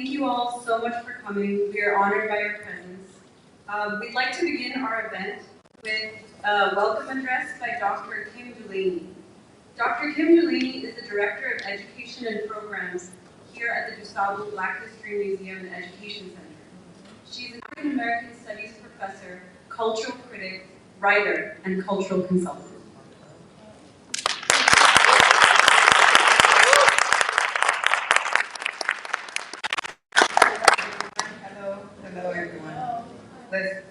Thank you all so much for coming. We are honored by your presence. We'd like to begin our event with a welcome address by Dr. Kim Delaney. Dr. Kim Delaney is the Director of Education and Programs here at the DuSable Black History Museum and Education Center. She's an African American Studies professor, cultural critic, writer, and cultural consultant. Hello everyone. Listen,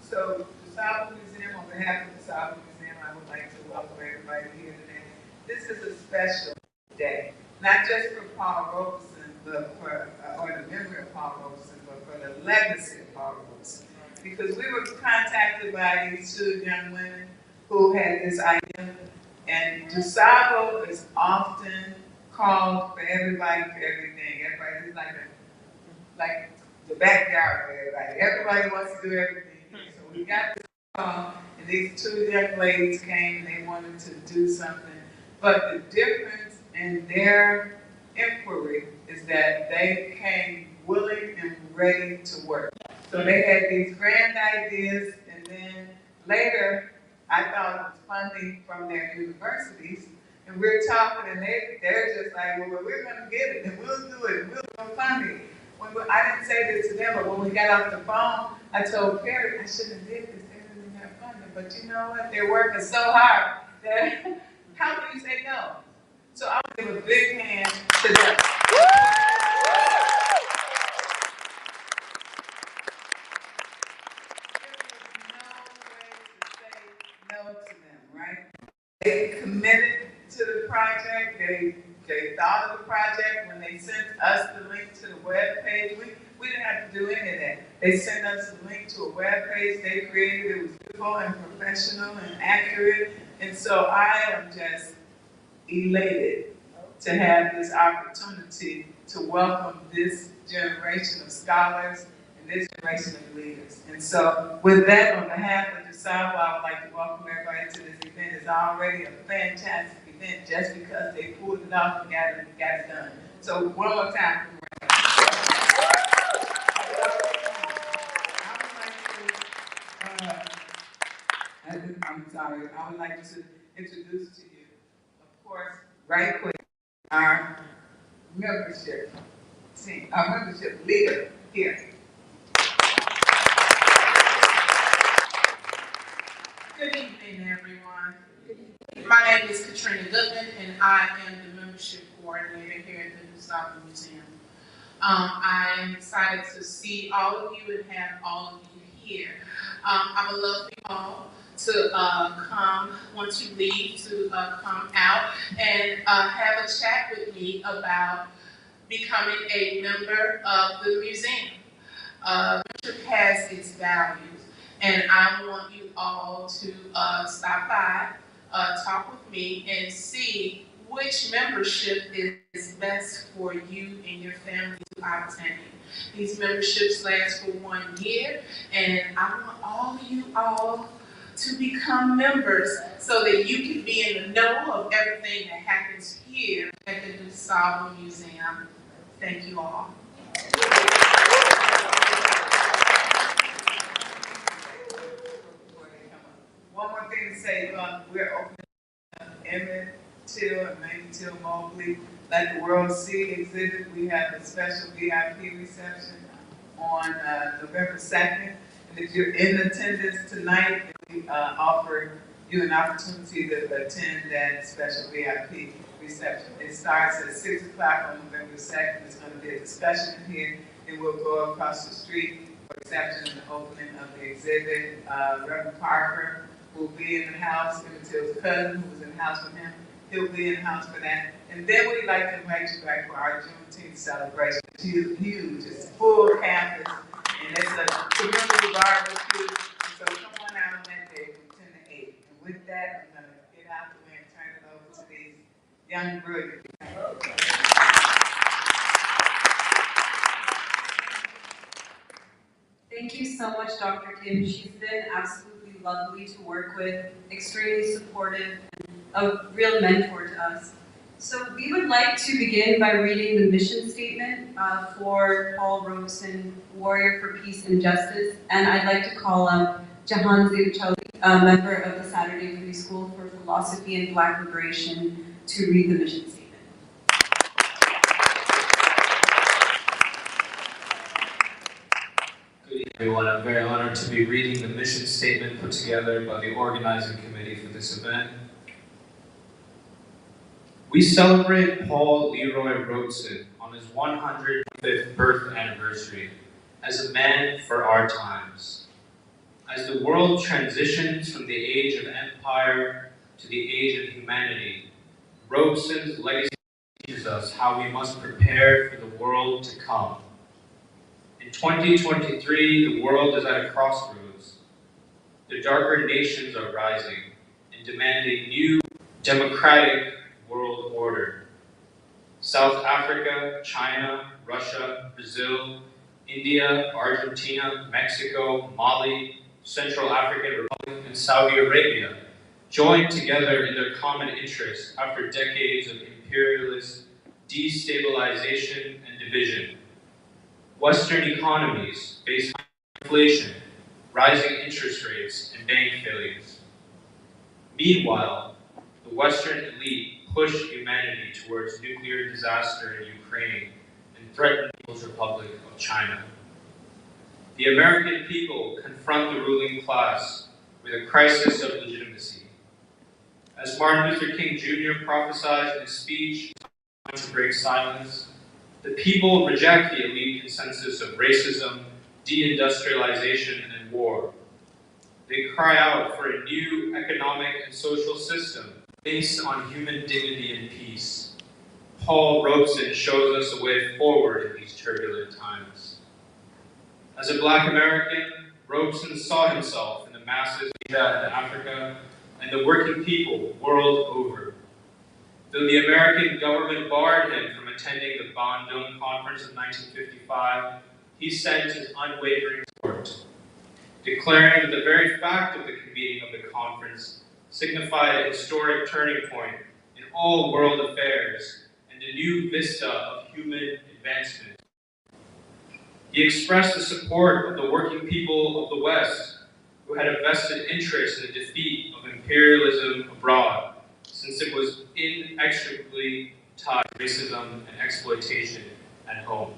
so DuSable Museum, on behalf of DuSable Museum, I would like to welcome everybody here today. This is a special day, not just for Paul Robeson, but for, or the memory of Paul Robeson, but for the legacy of Paul Robeson. Because we were contacted by these two young women who had this idea, and DuSable is often called for everybody for everything. Everybody's like the backyard for everybody. Everybody wants to do everything. So we got this call, and these two young ladies came and they wanted to do something. But the difference in their inquiry is that they came willing and ready to work. So they had these grand ideas, and then later I thought it was funding from their universities. And we're talking, and they're just like, well, we're going to get it, and we'll do it, and we'll go fund it. I didn't say this to them, but when we got off the phone, I told Perry, I shouldn't have did this. They really have funding. But you know what? They're working so hard that how can you say no? So I would give a big hand to them. There was no way to say no to them, right? They committed to the project. They thought of the project. When they sent us the link to the web page, we didn't have to do any of that. They sent us the link to a web page they created. It was beautiful and professional and accurate. And so I am just elated to have this opportunity to welcome this generation of scholars and this generation of leaders. And so with that, on behalf of DuSable, I would like to welcome everybody to this event. It's already a fantastic event just because they pulled it off and got it done. So one more time. I'm sorry, I would like to introduce to you, of course, right quick, our membership team, our membership leader here. Good evening, everyone. My name is Katrina Goodman, and I am the membership coordinator here at the DuSable Museum. I am excited to see all of you and have all of you here. I would love for you all to come, once you leave, to come out and have a chat with me about becoming a member of the museum. Membership has its values, and I want you all to stop by, talk with me, and see which membership is best for you and your family to obtain. These memberships last for 1 year, and I want all of you all to become members so that you can be in the know of everything that happens here at the DuSable Museum. Thank you all. One more thing to say, we're opening Emmett Till and Mamie Till Mobley Let the World See exhibit. We have a special VIP reception on November 2nd. And if you're in attendance tonight, we offer you an opportunity to attend that special VIP reception. It starts at 6 o'clock on November 2nd. There's going to be a discussion here, and we'll go across the street for reception and the opening of the exhibit. Reverend Parker will be in the house. Emmett Till's cousin, who was in the house with him, he'll be in the house for that. And then we'd like to invite you back for our Juneteenth celebration. It's huge, it's full campus, and it's a community barbecue. So come on out on that day from 10 to 8. And with that, I'm going to get out the way and turn it over to these young brilliant people. Thank you so much, Dr. Kim. She's been absolutely lovely to work with, extremely supportive, and a real mentor to us. So we would like to begin by reading the mission statement for Paul Robeson, Warrior for Peace and Justice. And I'd like to call up Jahan Zivchali, a member of the Saturday Free School for Philosophy and Black Liberation, to read the mission statement. Good evening, everyone. I'm very honored to be reading the mission statement put together by the organizing committee for this event. We celebrate Paul Leroy Robeson on his 105th birth anniversary as a man for our times. As the world transitions from the age of empire to the age of humanity, Robeson's legacy teaches us how we must prepare for the world to come. In 2023, the world is at a crossroads. The darker nations are rising and demanding new democratic world order. South Africa, China, Russia, Brazil, India, Argentina, Mexico, Mali, Central African Republic, and Saudi Arabia joined together in their common interests after decades of imperialist destabilization and division. Western economies face high inflation, rising interest rates, and bank failures. Meanwhile, the Western elite push humanity towards nuclear disaster in Ukraine and threaten the People's Republic of China. The American people confront the ruling class with a crisis of legitimacy. As Martin Luther King Jr. prophesied in his speech, "To break silence," the people reject the elite consensus of racism, deindustrialization, and war. They cry out for a new economic and social system based on human dignity and peace. Paul Robeson shows us a way forward in these turbulent times. As a Black American, Robeson saw himself in the masses in Asia and Africa and the working people world over. Though the American government barred him from attending the Bandung Conference of 1955, he sent his unwavering support, declaring that the very fact of the convening of the conference signified a historic turning point in all world affairs and a new vista of human advancement. He expressed the support of the working people of the West, who had a vested interest in the defeat of imperialism abroad, since it was inextricably tied to racism and exploitation at home.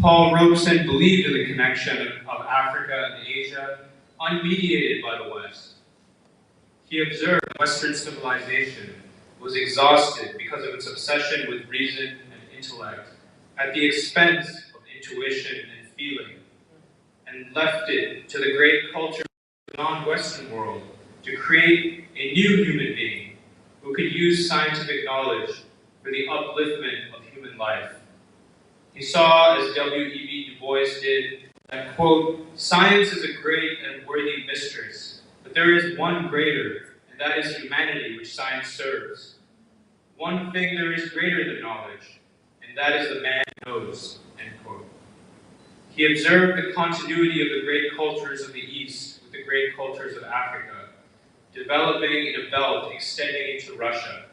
Paul Robeson believed in the connection of Africa and Asia, unmediated by the West. He observed Western civilization was exhausted because of its obsession with reason and intellect, at the expense of intuition and feeling, and left it to the great culture of the non-Western world to create a new human being who could use scientific knowledge for the upliftment of human life. He saw, as W.E.B. Du Bois did, that, quote, "Science is a great and worthy mistress, but there is one greater, and that is humanity which science serves. One thing there is greater than knowledge, and that is the man who knows," end quote. He observed the continuity of the great cultures of the East with the great cultures of Africa, developing in a belt extending into Russia.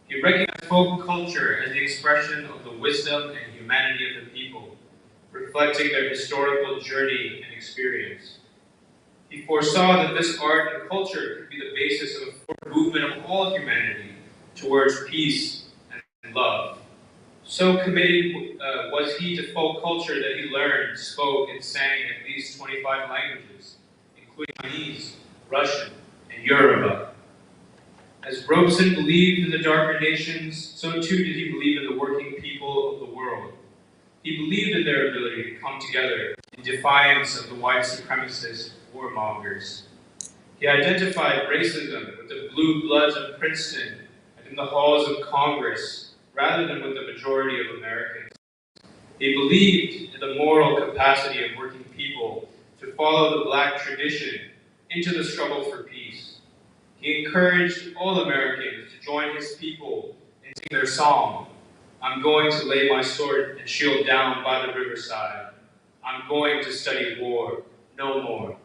He recognized folk culture as the expression of the wisdom and humanity of the people, reflecting their historical journey and experience. He foresaw that this art and culture could be the basis of a forward movement of all humanity towards peace and love. So committed was he to folk culture that he learned, spoke, and sang at least 25 languages, including Chinese, Russian, and Yoruba. As Robeson believed in the darker nations, so too did he believe in the working people of the world. He believed in their ability to come together in defiance of the white supremacist warmongers. He identified racism with the blue bloods of Princeton and in the halls of Congress, rather than with the majority of Americans. He believed in the moral capacity of working people to follow the Black tradition into the struggle for peace. He encouraged all Americans to join his people in singing their song, "I'm going to lay my sword and shield down by the riverside. I'm going to study war no more."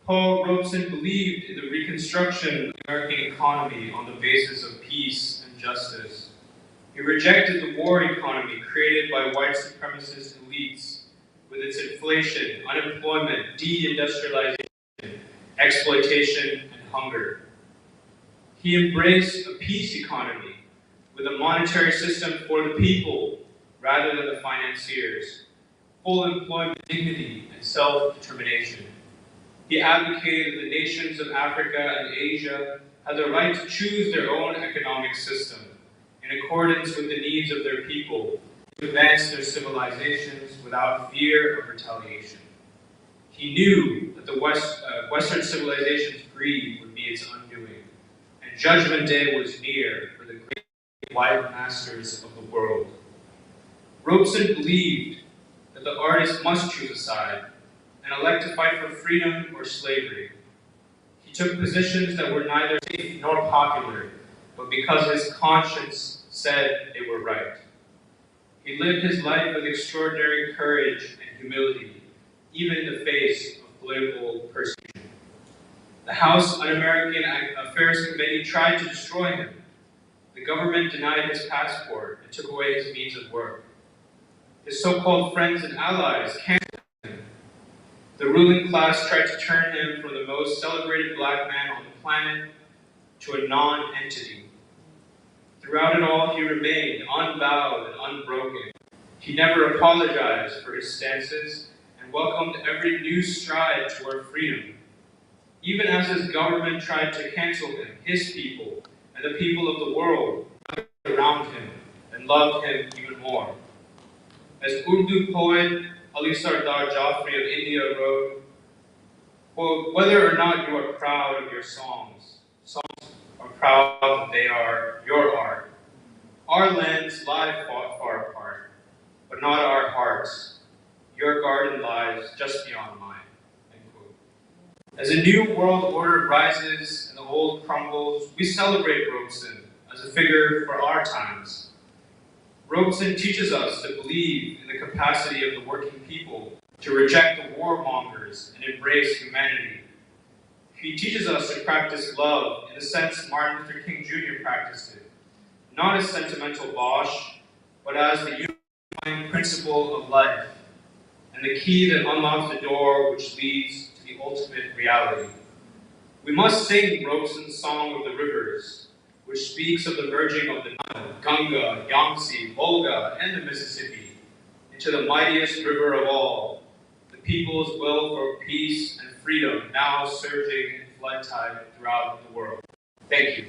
Paul Robeson believed in the reconstruction of the American economy on the basis of peace and justice. He rejected the war economy created by white supremacist elites with its inflation, unemployment, deindustrialization, exploitation, and hunger. He embraced a peace economy with a monetary system for the people rather than the financiers, full employment, dignity, and self-determination. He advocated that the nations of Africa and Asia had the right to choose their own economic system in accordance with the needs of their people to advance their civilizations without fear of retaliation. He knew that the Western civilization's greed would be its undoing, and Judgment Day was near for the great white masters of the world. Robeson believed that the artist must choose a side and elect to fight for freedom or slavery. He took positions that were neither safe nor popular, but because his conscience said they were right. He lived his life with extraordinary courage and humility, even in the face of political persecution. The House Un-American Affairs Committee tried to destroy him. The government denied his passport and took away his means of work. His so-called friends and allies canceled him. The ruling class tried to turn him from the most celebrated black man on the planet to a non-entity. Throughout it all, he remained unbowed and unbroken. He never apologized for his stances and welcomed every new stride toward freedom. Even as his government tried to cancel him, his people and the people of the world gathered around him and loved him even more. As Urdu poet Ali Sardar Jafri of India wrote, quote, "Whether or not you are proud of your songs, songs are proud that they are your art. Our lands lie far apart, but not our hearts. Your garden lies just beyond mine." End quote. As a new world order rises and the old crumbles, we celebrate Robeson as a figure for our times. Robeson teaches us to believe in the capacity of the working people to reject the warmongers and embrace humanity. He teaches us to practice love in the sense Martin Luther King Jr. practiced it, not as sentimental bosh, but as the unifying principle of life, and the key that unlocks the door which leads to the ultimate reality. We must sing Robeson's Song of the Rivers, which speaks of the merging of the Nile, Ganga, Yangtze, Volga, and the Mississippi into the mightiest river of all, the people's will for peace and freedom now surging in flood tide throughout the world. Thank you.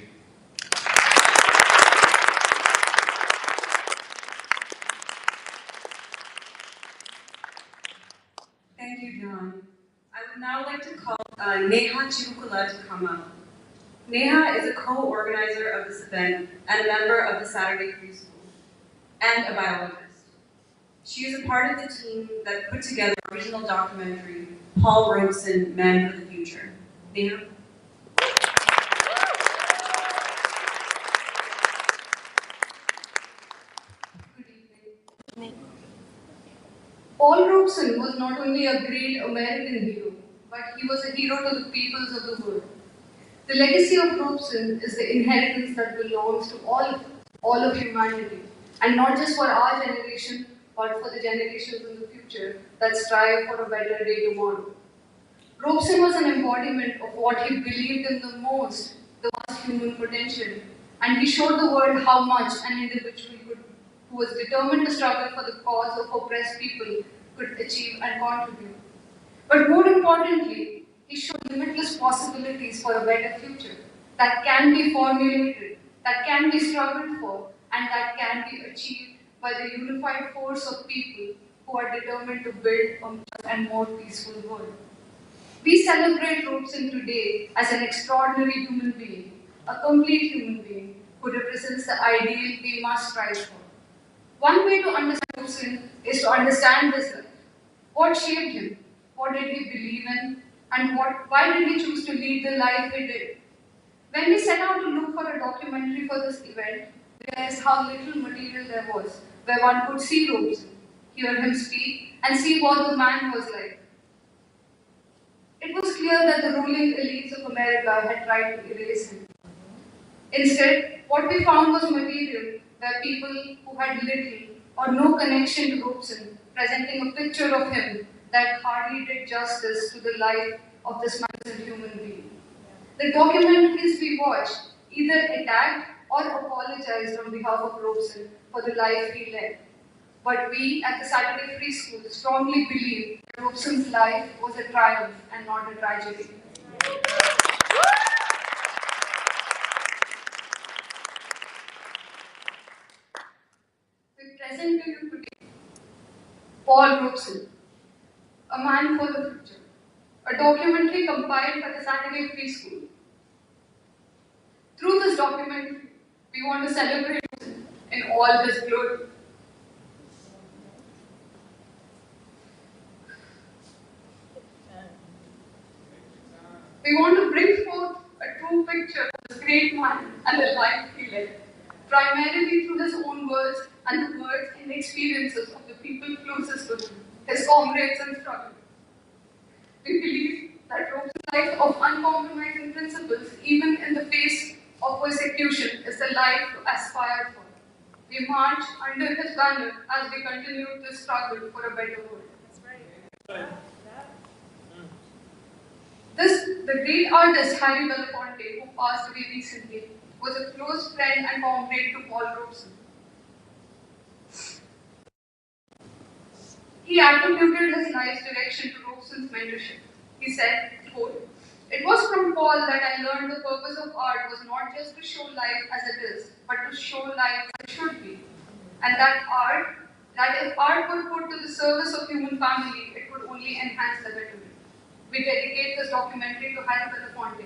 Thank you, John. I would now like to call Neha Chivukula to come up. Neha is a co-organizer of this event and a member of the Saturday Free School, and a biologist. She is a part of the team that put together the original documentary, Paul Robeson, Man for the Future. Neha? Good evening. Paul Robeson was not only a great American hero, but he was a hero to the peoples of the world. The legacy of Robeson is the inheritance that belongs to all of humanity, and not just for our generation, but for the generations in the future that strive for a better day tomorrow. Robeson was an embodiment of what he believed in the most, the vast human potential, and he showed the world how much an individual who was determined to struggle for the cause of oppressed people could achieve and contribute. But more importantly, he showed limitless possibilities for a better future that can be formulated, that can be struggled for, and that can be achieved by the unified force of people who are determined to build a just and more peaceful world. We celebrate Robeson today as an extraordinary human being, a complete human being who represents the ideal we must strive for. One way to understand Robeson is to understand this life. What shaped him? What did he believe in? And why did he choose to lead the life he did? When we set out to look for a documentary for this event, we realized how little material there was where one could see Robeson, hear him speak, and see what the man was like. It was clear fear that the ruling elites of America had tried to erase him. Instead, what we found was material where people who had little or no connection to Robeson, presenting a picture of him that hardly did justice to the life of this magnificent human being. The documentaries we watched either attacked or apologized on behalf of Robeson for the life he led. But we at the Saturday Free School strongly believe that Robeson's life was a triumph and not a tragedy. We present to you today Paul Robeson, a man for the future, a documentary compiled by the Saturday Free School. Through this documentary, we want to celebrate Robeson in all his glory. We want to bring forth a true picture of this great man and the life he led, primarily through his own words and the words and experiences of the people closest to him, his comrades in struggle. We believe that Robeson's life of uncompromising principles, even in the face of persecution, is the life to aspire for. We march under his banner as we continue this struggle for a better world. The great artist Harry Belafonte, who passed away recently, was a close friend and comrade to Paul Robeson. He attributed his life's direction to Robeson's mentorship. He said, quote, "It was from Paul that I learned the purpose of art was not just to show life as it is, but to show life as it should be. And that if art were put to the service of human family, it would only enhance the betterment." We dedicate this documentary to Harry Belafonte.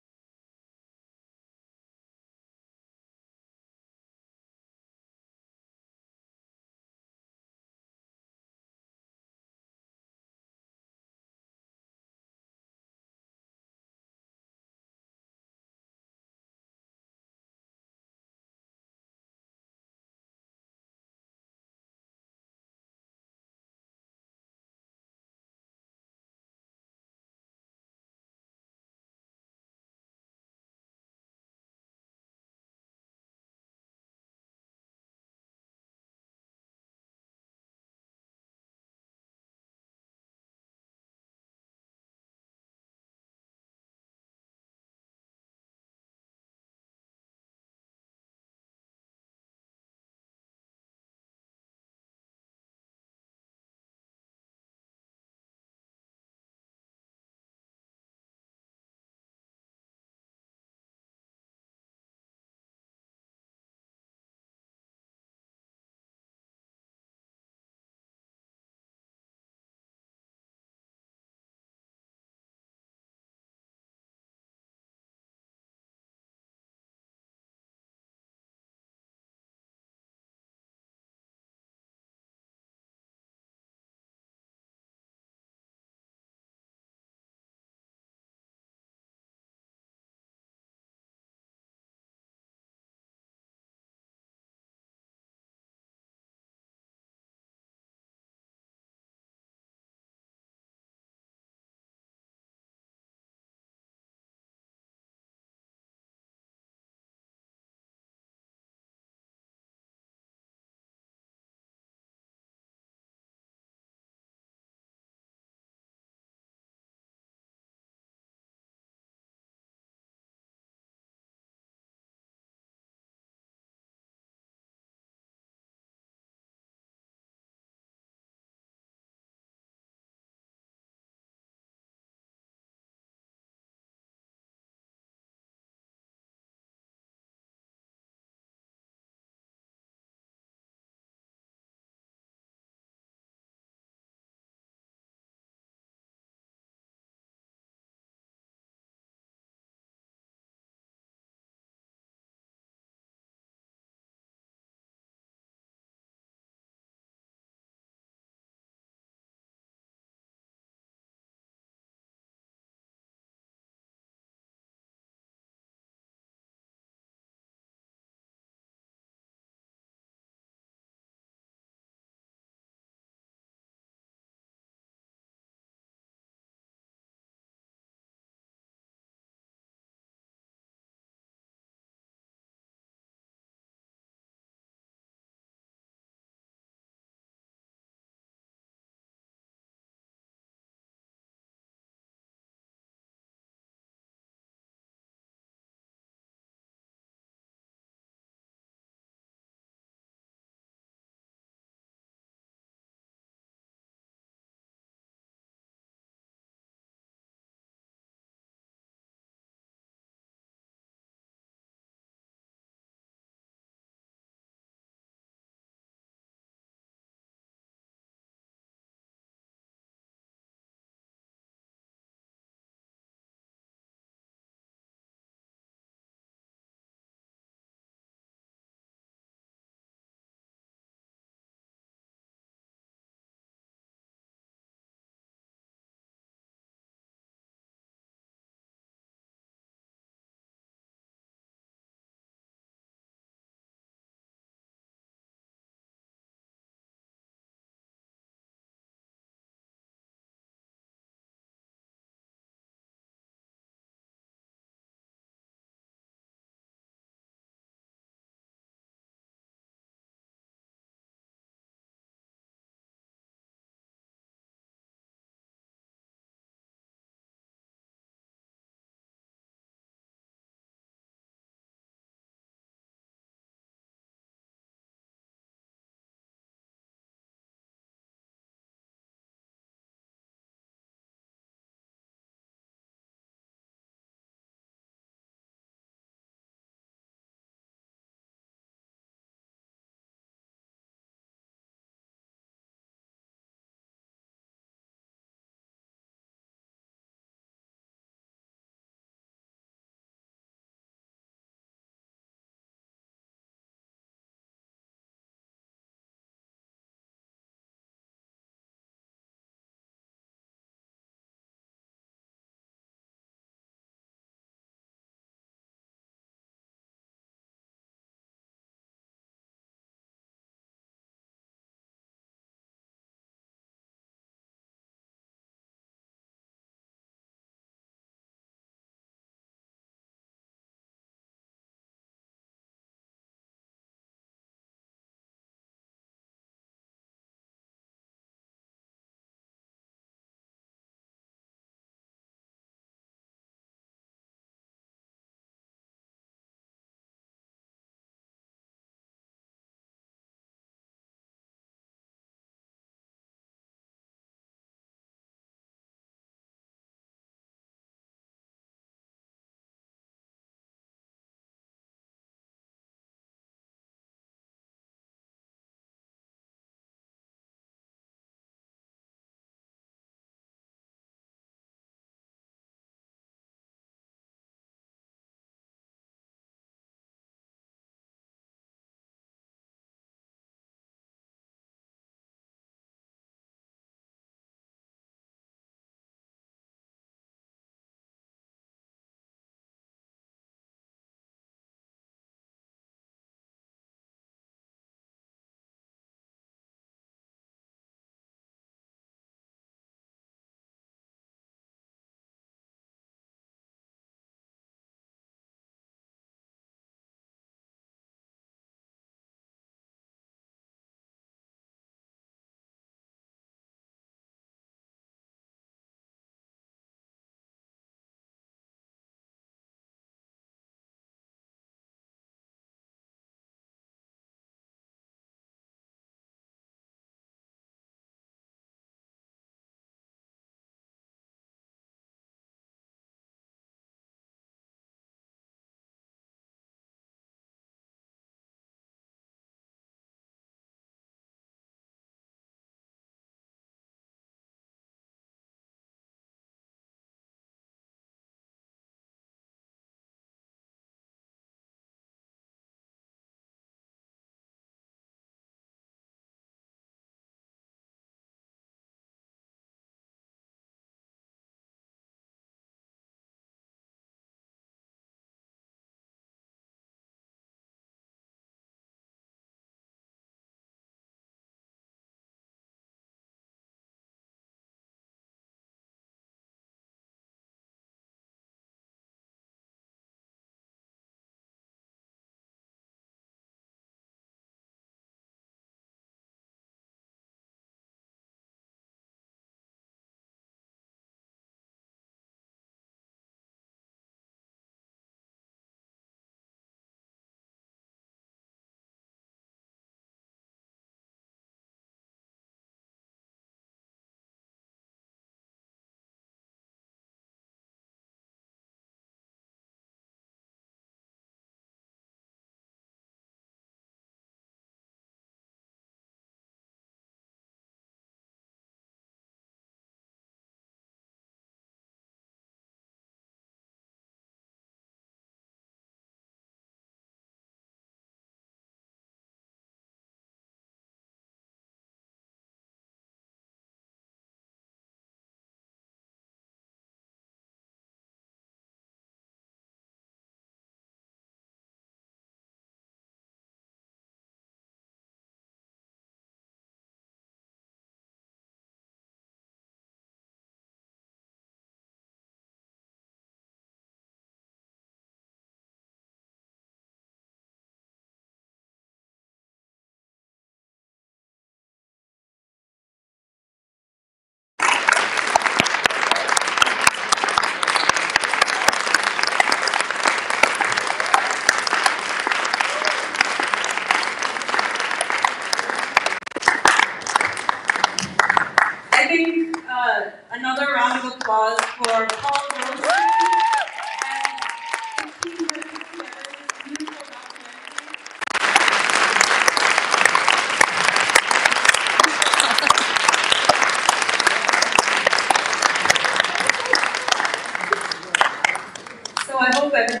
I hope everyone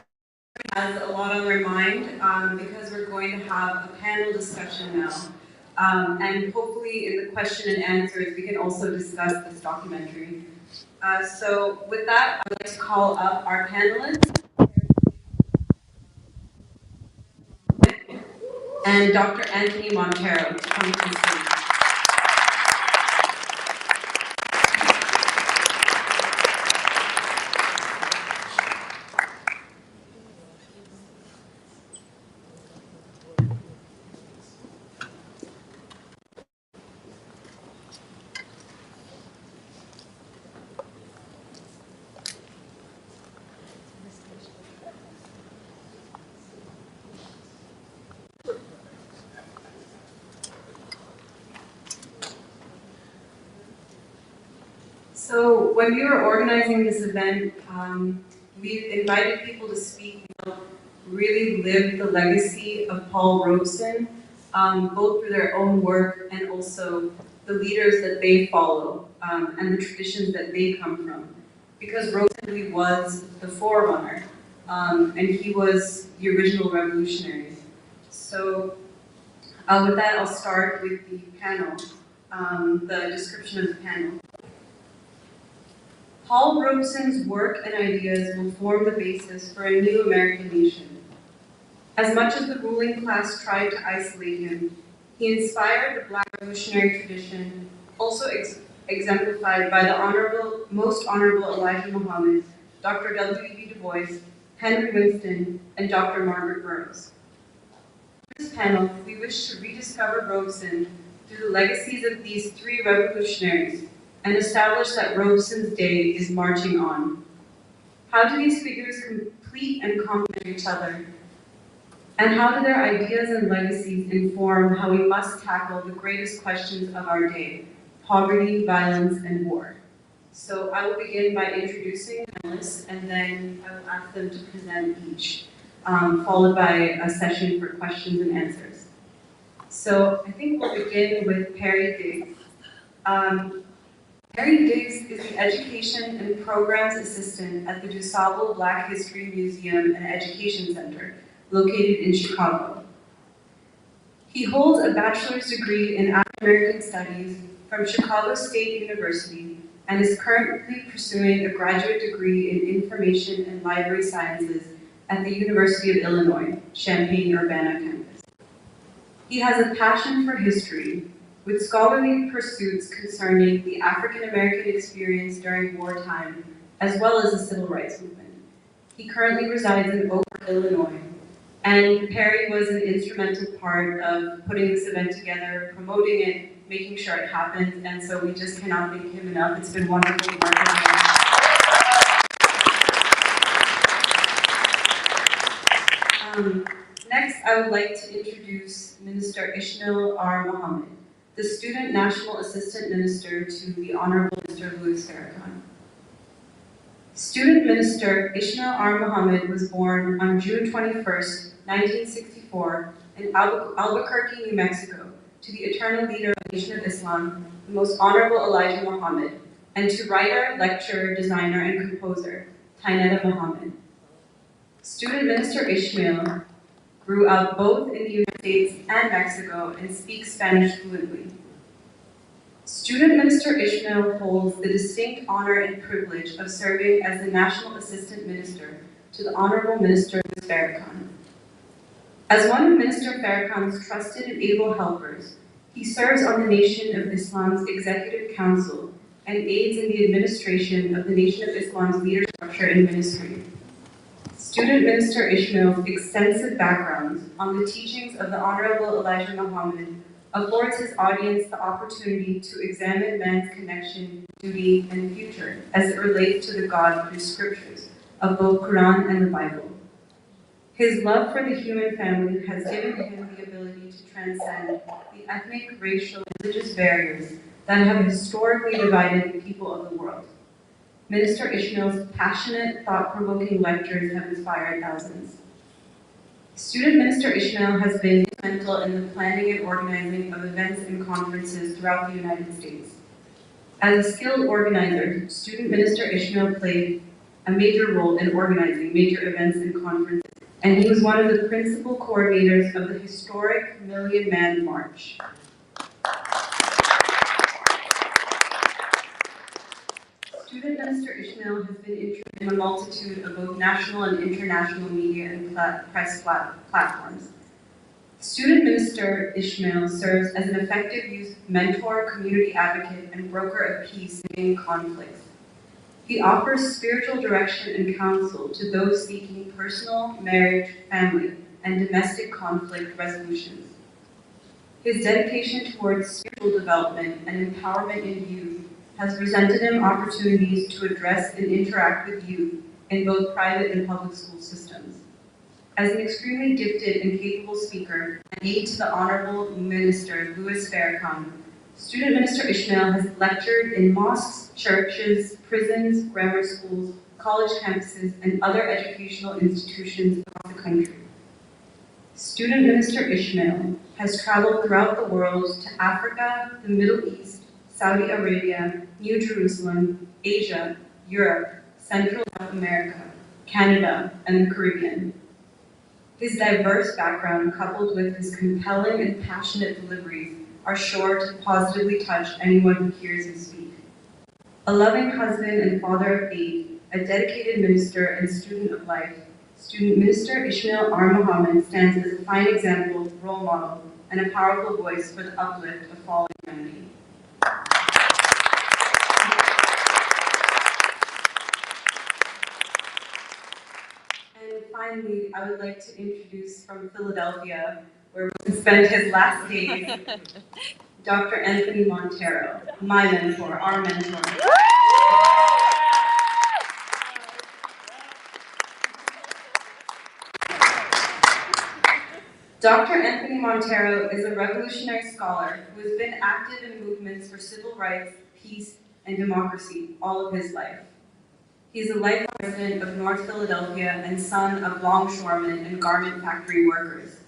has a lot on their mind because we're going to have a panel discussion now. And hopefully in the question and answers, we can also discuss this documentary. So with that, I would like to call up our panelists and Dr. Anthony Monteiro to come to the stage. So when we were organizing this event, we invited people to speak, really live the legacy of Paul Robeson, both through their own work and also the leaders that they follow and the traditions that they come from. Because Robeson really was the forerunner, and he was the original revolutionary. So with that, I'll start with the panel, the description of the panel. Paul Robeson's work and ideas will form the basis for a new American nation. As much as the ruling class tried to isolate him, he inspired the Black revolutionary tradition, also exemplified by the most honorable Elijah Muhammad, Dr. W.E.B. Du Bois, Henry Winston, and Dr. Margaret Burroughs. In this panel, we wish to rediscover Robeson through the legacies of these three revolutionaries and establish that Robeson's day is marching on. How do these figures complete and complement each other? And how do their ideas and legacies inform how we must tackle the greatest questions of our day: poverty, violence, and war? So I will begin by introducing the panelists, and then I will ask them to present each, followed by a session for questions and answers. So I think we'll begin with Perry Diggs. Perry Diggs is the Education and Programs Assistant at the DuSable Black History Museum and Education Center, located in Chicago. He holds a bachelor's degree in African American Studies from Chicago State University and is currently pursuing a graduate degree in Information and Library Sciences at the University of Illinois, Champaign-Urbana campus. He has a passion for history, with scholarly pursuits concerning the African American experience during wartime, as well as the civil rights movement. He currently resides in Oak, Illinois, and Perry was an instrumental part of putting this event together, promoting it, making sure it happens, and so we just cannot thank him enough. It's been wonderful working with him. Next, I would like to introduce Minister Ishmael R. Muhammad, the Student National Assistant Minister to the Honorable Mr. Louis Farrakhan. Student Minister Ishmael R. Muhammad was born on June 21st, 1964, in Albuquerque, New Mexico, to the eternal leader of the Nation of Islam, the Most Honorable Elijah Muhammad, and to writer, lecturer, designer, and composer, Tainetta Muhammad. Student Minister Ishmael grew up both in the United States and Mexico and speaks Spanish fluently. Student Minister Ishmael holds the distinct honor and privilege of serving as the National Assistant Minister to the Honorable Minister Louis Farrakhan. As one of Minister Farrakhan's trusted and able helpers, he serves on the Nation of Islam's Executive Council and aids in the administration of the Nation of Islam's leadership structure and ministry. Student Minister Ishmael's extensive background on the teachings of the Honorable Elijah Muhammad affords his audience the opportunity to examine man's connection, duty, and future as it relates to the God through scriptures of both Quran and the Bible. His love for the human family has given him the ability to transcend the ethnic, racial, and religious barriers that have historically divided the people of the world. Minister Ishmael's passionate, thought-provoking lectures have inspired thousands. Student Minister Ishmael has been instrumental in the planning and organizing of events and conferences throughout the United States. As a skilled organizer, Student Minister Ishmael played a major role in organizing major events and conferences, and he was one of the principal coordinators of the historic Million Man March. Student Minister Ishmael has been interested in a multitude of both national and international media and press platforms. Student Minister Ishmael serves as an effective youth mentor, community advocate, and broker of peace in conflicts. He offers spiritual direction and counsel to those seeking personal, marriage, family, and domestic conflict resolutions. His dedication towards spiritual development and empowerment in youth has presented him opportunities to address and interact with youth in both private and public school systems. As an extremely gifted and capable speaker and aide to the Honorable Minister Louis Farrakhan, Student Minister Ishmael has lectured in mosques, churches, prisons, grammar schools, college campuses, and other educational institutions across the country. Student Minister Ishmael has traveled throughout the world to Africa, the Middle East, Saudi Arabia, New Jerusalem, Asia, Europe, Central South America, Canada, and the Caribbean. His diverse background, coupled with his compelling and passionate deliveries, are sure to positively touch anyone who hears him speak. A loving husband and father of 8, a dedicated minister and student of life, Student Minister Ishmael R. Muhammad stands as a fine example, role model, and a powerful voice for the uplift of fallen humanity. And finally, I would like to introduce from Philadelphia, where he spent his last days, Dr. Anthony Monteiro, my mentor, our mentor. Dr. Anthony Monteiro is a revolutionary scholar who has been active in movements for civil rights, peace, and democracy all of his life. He is a lifelong resident of North Philadelphia and son of longshoremen and garment factory workers.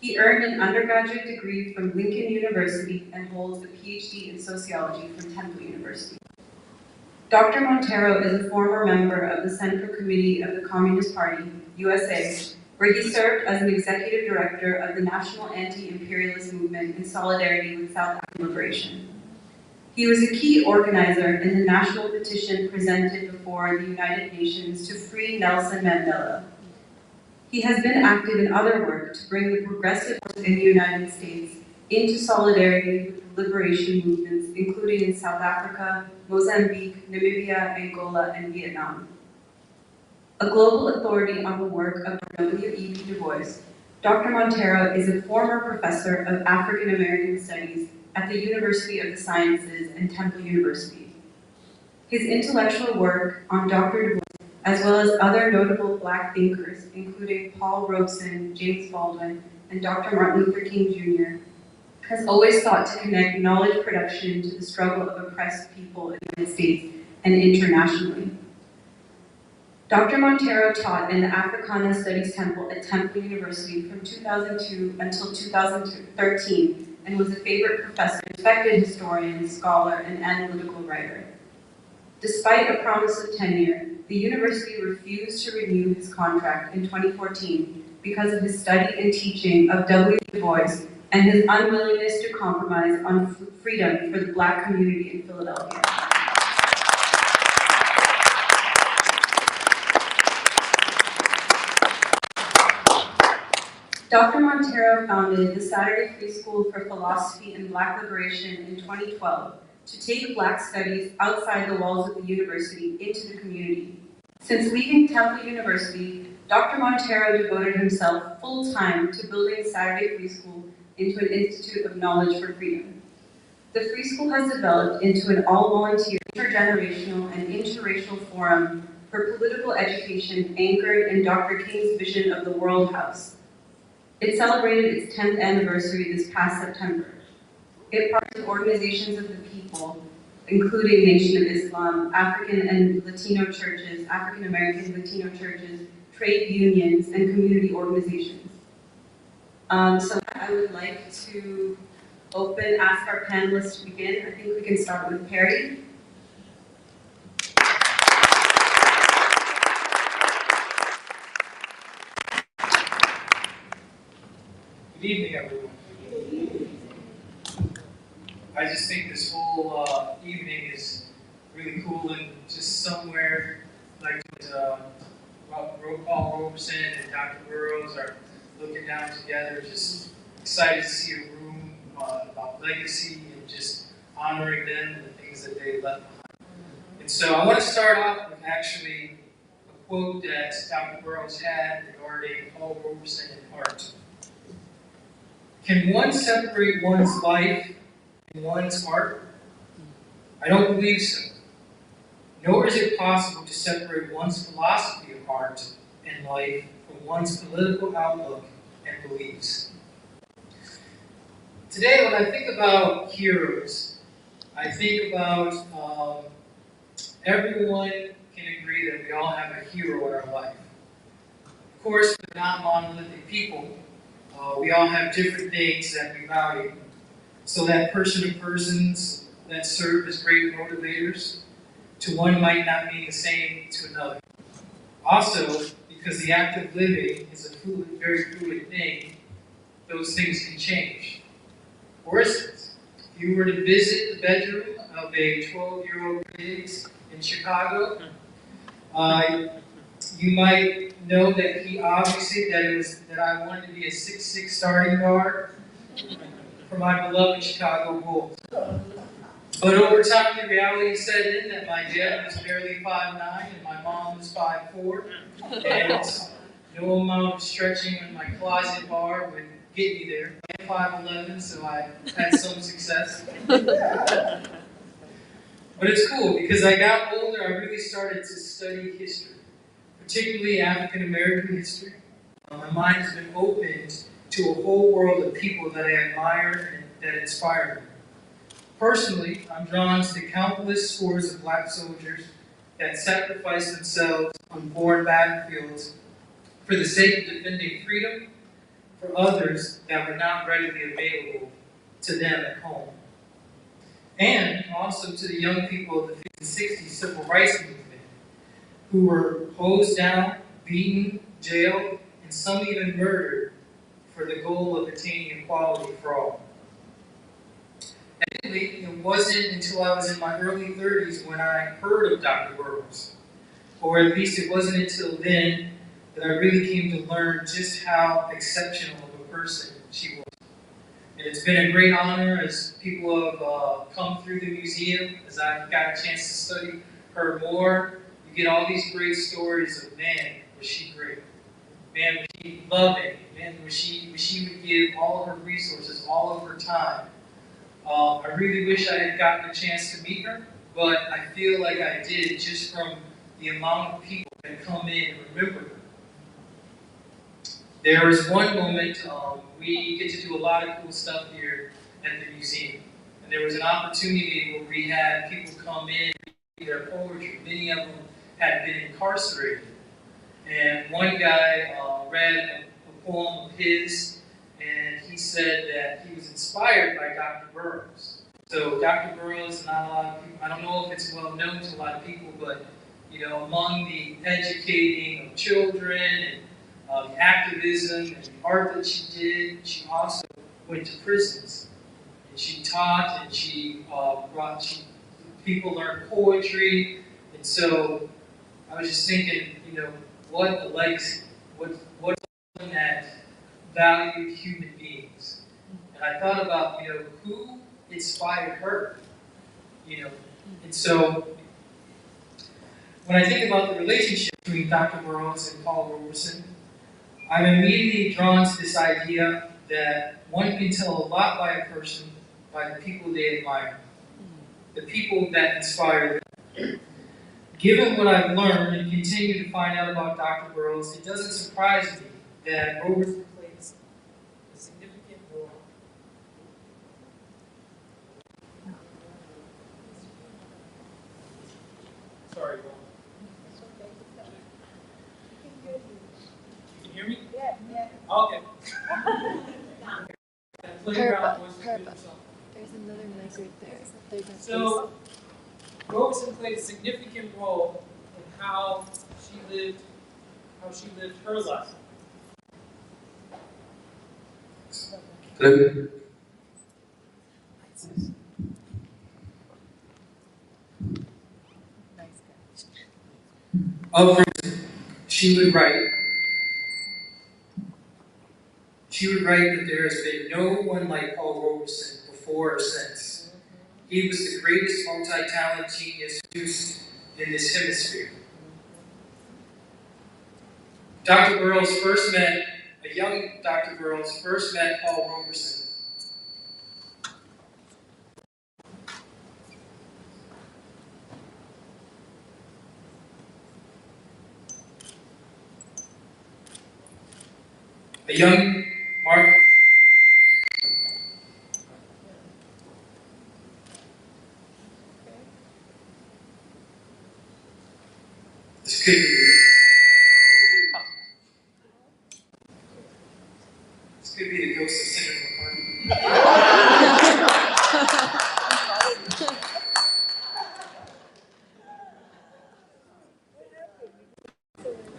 He earned an undergraduate degree from Lincoln University and holds a PhD in sociology from Temple University. Dr. Monteiro is a former member of the Central Committee of the Communist Party, USA, where he served as an executive director of the National Anti-Imperialist Movement in solidarity with South African liberation. He was a key organizer in the national petition presented before the United Nations to free Nelson Mandela. He has been active in other work to bring the progressive forces in the United States into solidarity with the liberation movements, including in South Africa, Mozambique, Namibia, Angola, and Vietnam. A global authority on the work of W.E.B. Du Bois, Dr. Monteiro is a former professor of African American Studies at the University of the Sciences and Temple University. His intellectual work on Dr. Du Bois, as well as other notable Black thinkers, including Paul Robeson, James Baldwin, and Dr. Martin Luther King Jr., has always sought to connect knowledge production to the struggle of oppressed people in the United States and internationally. Dr. Monteiro taught in the Africana Studies Temple at Temple University from 2002 until 2013 and was a favorite professor, respected historian, scholar, and analytical writer. Despite a promise of tenure, the university refused to renew his contract in 2014 because of his study and teaching of W. Du Bois and his unwillingness to compromise on freedom for the Black community in Philadelphia. Dr. Monteiro founded the Saturday Free School for Philosophy and Black Liberation in 2012 to take Black studies outside the walls of the university into the community. Since leaving Temple University, Dr. Monteiro devoted himself full-time to building Saturday Free School into an institute of knowledge for freedom. The Free School has developed into an all-volunteer, intergenerational, and interracial forum for political education anchored in Dr. King's vision of the World House. It celebrated its 10th anniversary this past September. It partners with organizations of the people, including Nation of Islam, African and Latino churches, African American Latino churches, trade unions, and community organizations. So I would like to ask our panelists to begin. I think we can start with Perry. Good evening, everyone. I just think this whole evening is really cool, and just somewhere like Paul Robeson and Dr. Burroughs are looking down together, just excited to see a room about legacy and just honoring them and the things that they left behind. And so I want to start off with actually a quote that Dr. Burroughs had regarding Paul Robeson and art. Can one separate one's life and one's art? I don't believe so. Nor is it possible to separate one's philosophy of art and life from one's political outlook and beliefs. Today, when I think about heroes, I think about everyone can agree that we all have a hero in our life. Of course, we're not monolithic people. We all have different things that we value. So that person or persons that serve as great motivators to one might not mean the same to another. Also, because the act of living is a very fluid thing, those things can change. For instance, if you were to visit the bedroom of a 12-year-old kid in Chicago, you might know that he obviously that I wanted to be a 6'6" starting guard for my beloved Chicago Bulls. But over time, the reality set in that my dad was barely 5'9" and my mom was 5'4", and no amount of stretching on my closet bar would get me there. I'm 5'11", so I had some success. But it's cool, because I got older, I really started to study history, particularly African American history. My mind has been opened to a whole world of people that I admire and that inspire me. Personally, I'm drawn to the countless scores of black soldiers that sacrificed themselves on foreign battlefields for the sake of defending freedom for others that were not readily available to them at home. And also to the young people of the 50s and 60s civil rights movement who were hosed down, beaten, jailed, and some even murdered for the goal of attaining equality for all. Admittedly, it wasn't until I was in my early 30s when I heard of Dr. Burroughs, or at least it wasn't until then that I really came to learn just how exceptional of a person she was. And it's been a great honor as people have come through the museum, as I've got a chance to study her more. You get all these great stories of, man, was she great. Man, was she loving. Man, was she would give all of her resources, all of her time. I really wish I had gotten a chance to meet her, but I feel like I did just from the amount of people that come in and remember her. There was one moment, we get to do a lot of cool stuff here at the museum. And there was an opportunity where we had people come in and read their poetry. Many of them had been incarcerated. And one guy read a poem of his, and he said that he was inspired by Dr. Burroughs. So Dr. Burroughs, not a lot of people, I don't know if it's well known to a lot of people, but among the educating of children and the activism and the art that she did, she also went to prisons. And she taught, and people learned poetry. And so I was just thinking, what a legacy, what something that valued human beings. And I thought about, who inspired her, And so when I think about the relationship between Dr. Burroughs and Paul Robeson, I'm immediately drawn to this idea that one can tell a lot by a person by the people they admire, the people that inspire them. Given what I've learned and continue to find out about Dr. Burroughs, it doesn't surprise me that Robeson plays a significant role. Sorry, Will. Can you hear me? Yeah. Okay. There's another mic right there. So, Robeson played a significant role in how she lived her life. Hello? Of Robeson, she would write that there has been no one like Paul Robeson before or since. He was the greatest multi-talent genius produced in this hemisphere. A young Dr. Burroughs first met Paul Robeson. A young Mark. This could be. This could be the ghost of Senator McCarthy.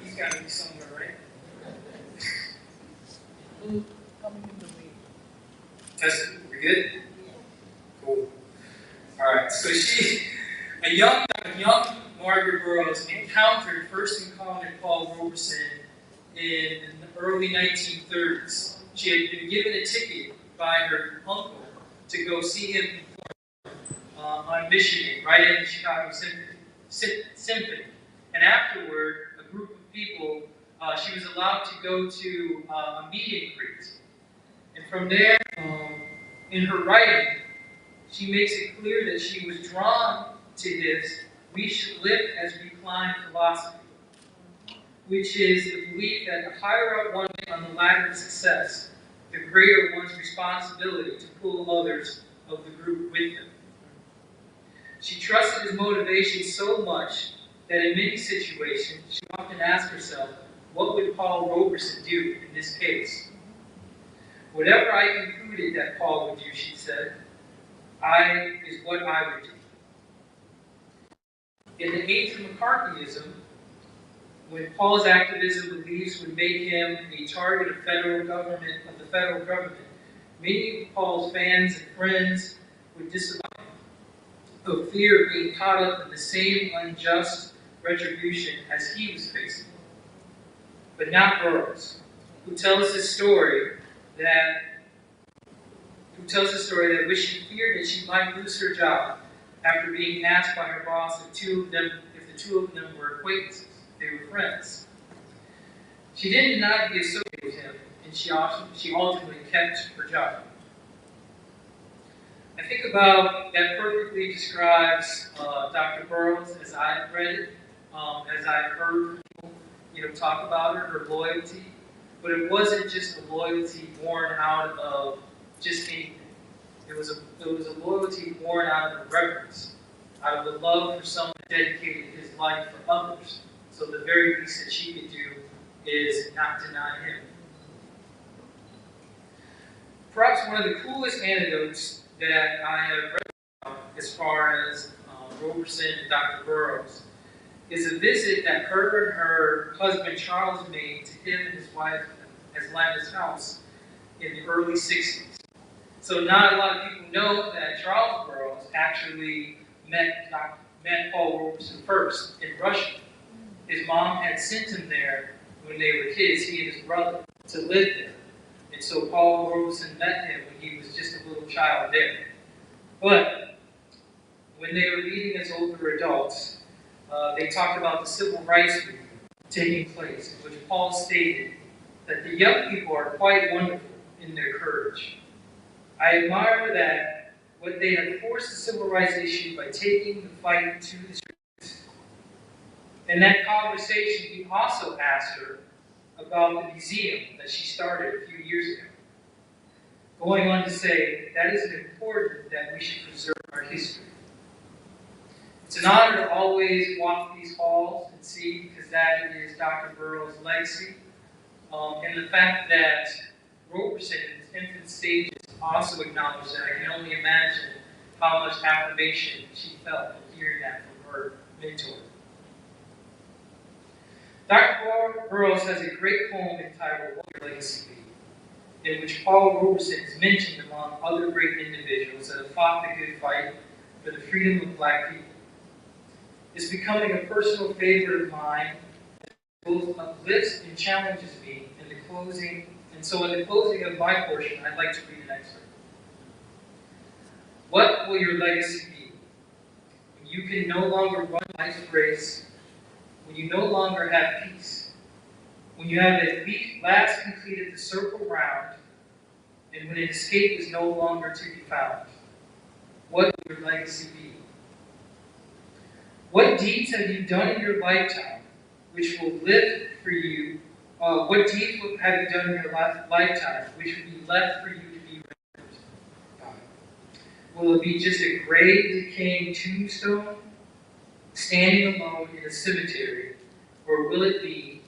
He's got to be somewhere, right? Test it. We good? Cool. All right. So a young Margaret Burroughs first encountered Paul Robeson in the early 1930s. She had been given a ticket by her uncle to go see him on Michigan, right in the Chicago Symphony. And afterward, a group of people, she was allowed to go to a meet and greet. And from there, in her writing, she makes it clear that she was drawn to his "we should live as we climb" philosophy, which is the belief that the higher up one is on the ladder of success, the greater one's responsibility to pull others of the group with them. She trusted his motivation so much that in many situations, she often asked herself, what would Paul Robeson do in this case? Whatever I concluded that Paul would do, she said, is what I would do. In the age of McCarthyism, when Paul's activism beliefs would make him a target of the federal government, many of Paul's fans and friends would disavow him, of fear of being caught up in the same unjust retribution as he was facing. But not Burroughs, who tells the story that when she feared that she might lose her job after being asked by her boss if the two of them were acquaintances, they were friends. She didn't deny to be associated with him, and she ultimately kept her job. I think about that perfectly describes Dr. Burroughs as I've read it, as I've heard people talk about her loyalty. But it wasn't just a loyalty born out of just anything. It was a loyalty born out of reverence, out of the love for someone who dedicated his life for others. So the very least that she could do is not deny him. Perhaps one of the coolest anecdotes that I have read about as far as Robeson and Dr. Burroughs is a visit that her and her husband Charles made to him and his wife Atlanta's house in the early 60s. So not a lot of people know that Charles Burroughs actually met Paul Robeson first in Russia. His mom had sent him there when they were kids, he and his brother, to live there. And so Paul Robeson met him when he was just a little child there. But when they were meeting as older adults, they talked about the civil rights movement taking place, in which Paul stated that the young people are quite wonderful in their courage. I admire that what they have forced the civil rights issue by taking the fight to the streets. In that conversation, he also asked her about the museum that she started a few years ago, going on to say that is important that we should preserve our history. It's an honor to always walk these halls and see, because that is Dr. Burroughs' legacy, and the fact that Robeson in his infant stages also acknowledged that. I can only imagine how much affirmation she felt in hearing that from her mentor. Dr. Burroughs has a great poem entitled "What Your Legacy Be." in which Paul Robeson is mentioned among other great individuals that have fought the good fight for the freedom of black people. It's becoming a personal favorite of mine. Both uplifts and challenges me in the closing. And so in the closing of my portion, I'd like to read an excerpt. What will your legacy be? When you can no longer run life's race, when you no longer have peace, when you have at last completed the circle round, and when an escape is no longer to be found, what will your legacy be? What deeds have you done in your lifetime which will live for you? What deeds have you done in your lifetime which will be left for you to be remembered by? Will it be just a gray, decaying tombstone, standing alone in a cemetery? Or will it be,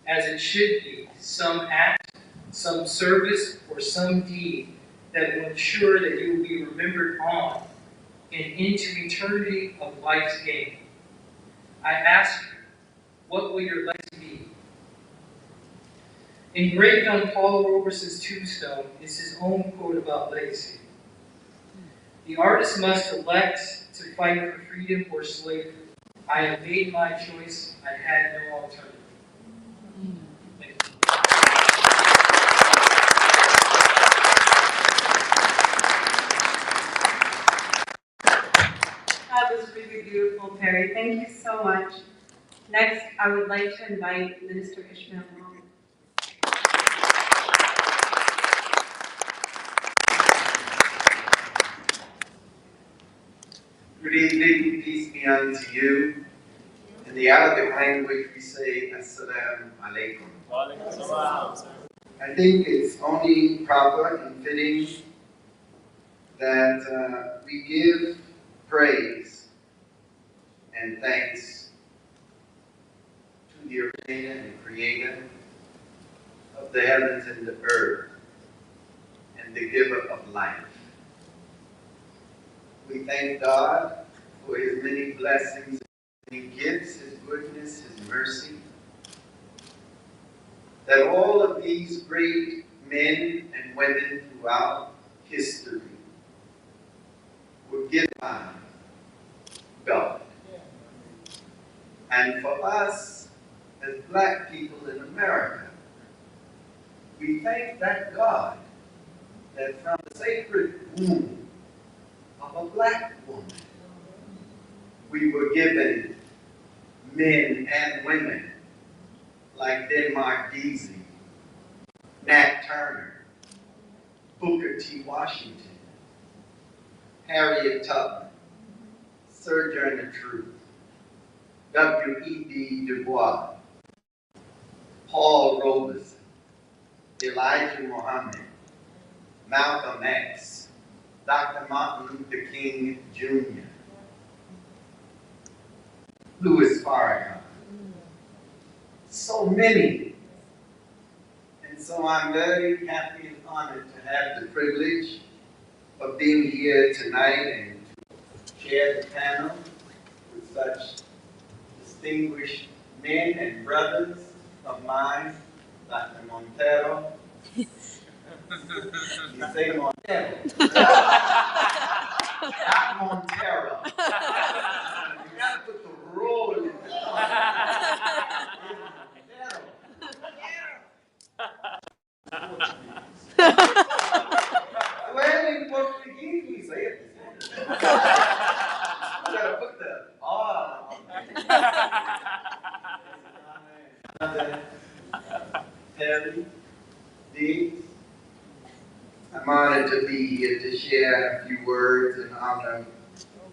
as it should be, some act, some service, or some deed that will ensure that you will be remembered on and into eternity of life's game? I ask you, what will your legacy be? Engraved on Paul Robeson's tombstone is his own quote about legacy. The artist must elect to fight for freedom or slavery. I have made my choice. I had no alternative. Thank you. That was really beautiful, Perry. Thank you so much. Next, I would like to invite Minister Ishmael on. Good evening, peace be unto you. In the Arabic language, we say, Assalamu alaikum. I think it's only proper and fitting that we give praise and thanks to the originator and creator of the heavens and the earth and the giver of life. We thank God for his many blessings, and he gives his goodness, his mercy, that all of these great men and women throughout history were given by God. And for us, as black people in America, we thank that God that from the sacred womb of a black woman, we were given men and women like Denmark Vesey, Nat Turner, Booker T. Washington, Harriet Tubman, Sojourner Truth, W.E.B. Du Bois, Paul Robeson, Elijah Muhammad, Malcolm X, Dr. Martin Luther King Jr., Louis Farrakhan. So many. And so I'm very happy and honored to have the privilege of being here tonight and to share the panel with such distinguished men and brothers of mine, Dr. Monteiro. You say Monteiro. Not Monteiro. You gotta put the roll in the Well, in Portuguese, we say it the same. You gotta put the R on Perry, Diggs. I'm honored to be here to share a few words in honor of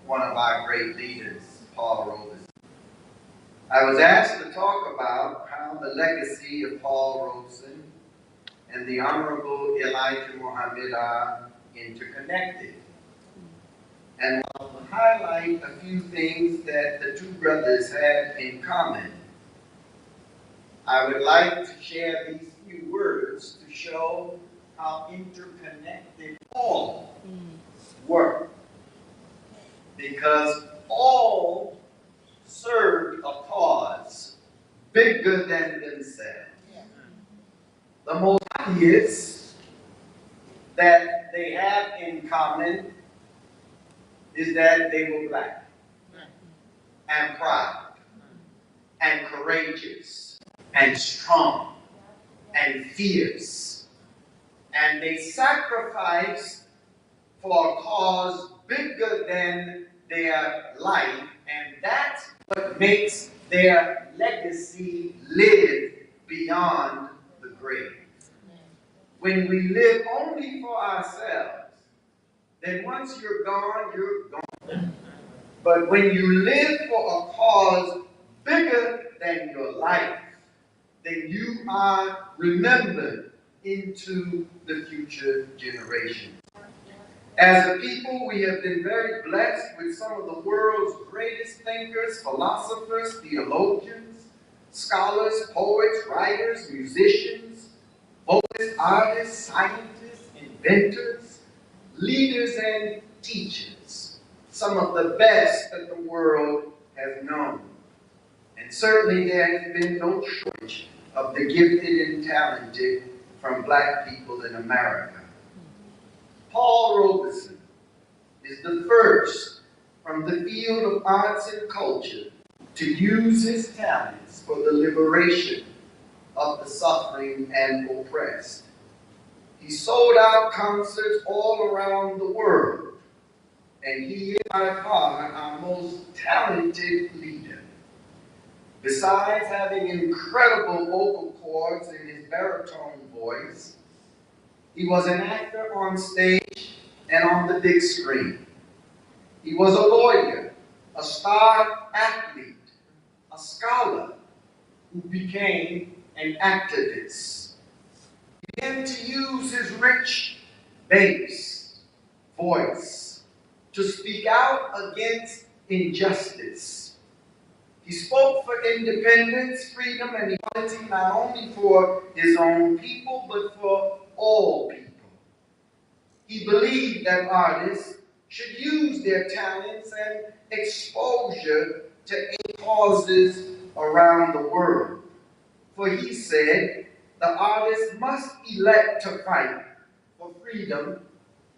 one of our great leaders, Paul Robeson. I was asked to talk about how the legacy of Paul Robeson and the Honorable Elijah Muhammad are interconnected. And I'll highlight a few things that the two brothers had in common. I would like to share these few words to show how interconnected all were. Because all served a cause bigger than themselves. The most obvious that they have in common is that they were black and proud and courageous and strong and fierce. And they sacrificed for a cause bigger than their life, and that's what makes their legacy live beyond the grave. When we live only for ourselves, then once you're gone, you're gone. But when you live for a cause bigger than your life, then you are remembered into the future generation. As a people, we have been very blessed with some of the world's greatest thinkers, philosophers, theologians, scholars, poets, writers, musicians, poets, artists, scientists, inventors, leaders, and teachers. Some of the best that the world has known. And certainly there has been no shortage of the gifted and talented from black people in America. Paul Robeson is the first from the field of arts and culture to use his talents for the liberation of the suffering and oppressed. He sold out concerts all around the world, and he is by far our most talented leader. Besides having incredible vocal cords in his baritone voice, he was an actor on stage and on the big screen. He was a lawyer, a star athlete, a scholar who became an activist. He began to use his rich bass voice to speak out against injustice. He spoke for independence, freedom, and equality not only for his own people, but for all people. He believed that artists should use their talents and exposure to aid causes around the world. For he said, the artist must elect to fight for freedom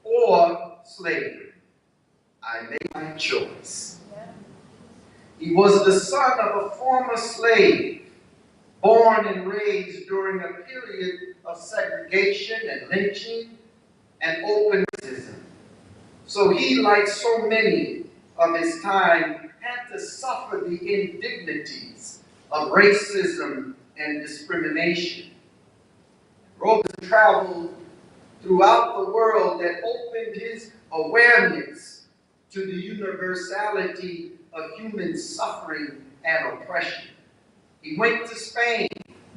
or slavery. I made my choice. He was the son of a former slave, born and raised during a period of segregation and lynching and open racism. So he, like so many of his time, had to suffer the indignities of racism and discrimination. Robeson traveled throughout the world that opened his awareness to the universality of human suffering and oppression. He went to Spain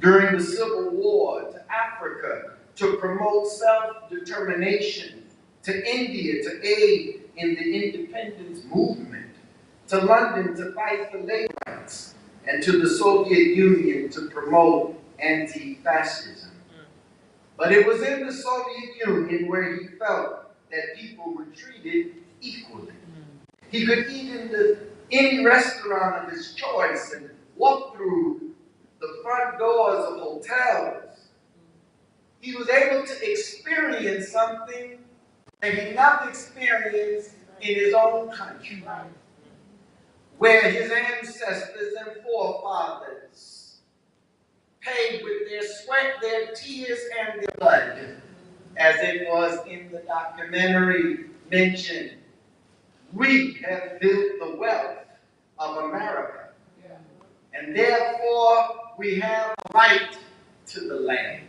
during the Civil War, to Africa to promote self-determination, to India to aid in the independence movement, to London to fight for labor rights, and to the Soviet Union to promote anti-fascism. But it was in the Soviet Union where he felt that people were treated equally. He could eat in any restaurant of his choice and walk through the front doors of hotels. He was able to experience something that he never experienced in his own country, where his ancestors and forefathers paid with their sweat, their tears, and their blood, as it was in the documentary mentioned. We have built the wealth of America, and therefore we have a right to the land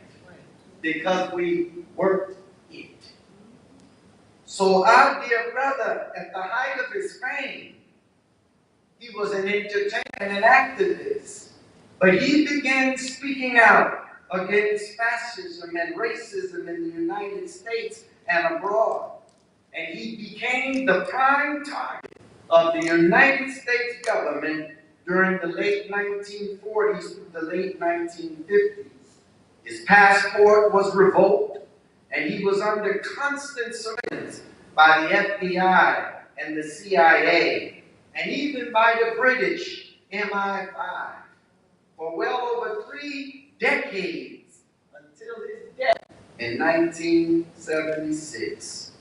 because we worked it. So our dear brother, at the height of his fame, he was an entertainer and an activist, but he began speaking out against fascism and racism in the United States and abroad. And he became the prime target of the United States government during the late 1940s through the late 1950s. His passport was revoked, and he was under constant surveillance by the FBI and the CIA, and even by the British MI5 for well over 3 decades until his death in 1976.